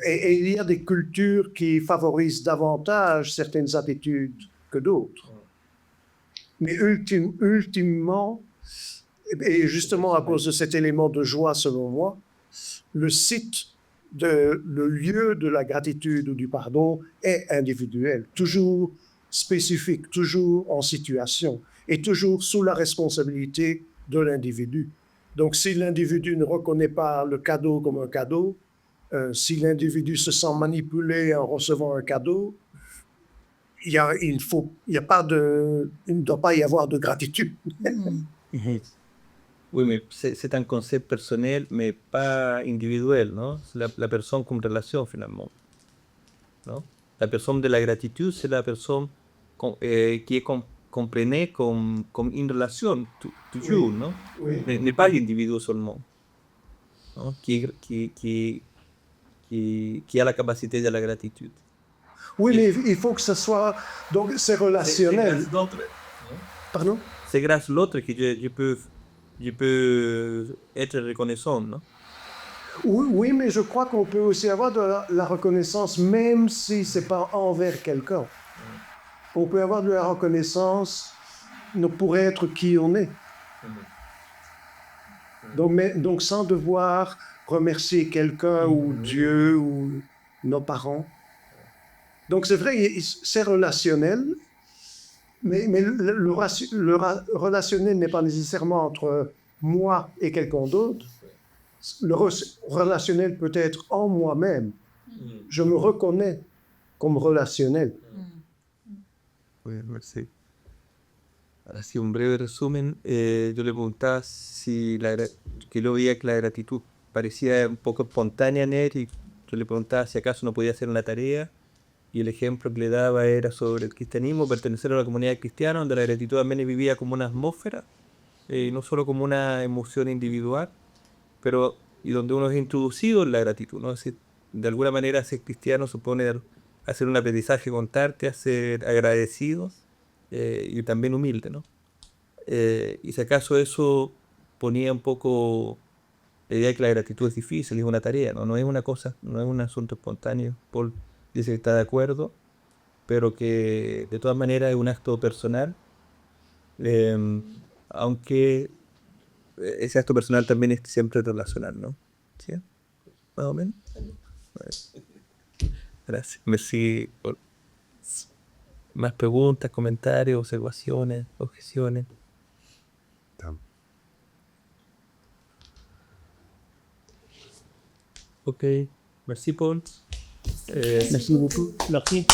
Et il y a des cultures qui favorisent davantage certaines attitudes que d'autres. Mais ultimement, et justement à cause de cet élément de joie selon moi, le lieu de la gratitude ou du pardon est individuel, toujours spécifique, toujours en situation et toujours sous la responsabilité de l'individu. Donc si l'individu ne reconnaît pas le cadeau comme un cadeau, si l'individu se sent manipulé en recevant un cadeau, il ne doit pas y avoir de gratitude. Oui, mais c'est un concept personnel, mais pas individuel, non? C'est la personne comme relation, finalement. Non? La personne de la gratitude, c'est la personne qui est comprenée comme une relation, toujours, non? Oui. N'est pas l'individu seulement, non? Qui a la capacité de la gratitude. Oui, mais il faut que ce soit. Donc, c'est relationnel. Pardon? C'est grâce à l'autre que je peux être reconnaissant, non? Oui, oui, mais je crois qu'on peut aussi avoir de la reconnaissance, même si ce n'est pas envers quelqu'un. On peut avoir de la reconnaissance pour être qui on est. Donc sans devoir remercier quelqu'un ou Dieu ou nos parents. Donc c'est vrai, c'est relationnel, mais relationnel n'est pas nécessairement entre moi et quelqu'un d'autre. Le relationnel peut être en moi-même. Je me reconnais comme relationnel. Oui, merci. Así un breve resumen, yo le preguntaba que lo veía que la gratitud parecía un poco espontánea en él, y yo le preguntaba si acaso no podía hacer una tarea, y el ejemplo que le daba era sobre el cristianismo, pertenecer a la comunidad cristiana, donde la gratitud también vivía como una atmósfera, no solo como una emoción individual, pero y donde uno es introducido en la gratitud, ¿no? Es decir, de alguna manera ser cristiano supone hacer un aprendizaje constante, a ser agradecidos y también humilde, ¿no? Y si acaso eso ponía un poco la idea de que la gratitud es difícil, es una tarea, ¿no? No es una cosa, no es un asunto espontáneo. Paul dice que está de acuerdo, pero que de todas maneras es un acto personal, aunque ese acto personal también es siempre relacional, ¿no? ¿Sí? Más o menos. Gracias. Merci. Más preguntas, comentarios, observaciones, objeciones. Ok. Merci, Paul. Merci beaucoup. Merci.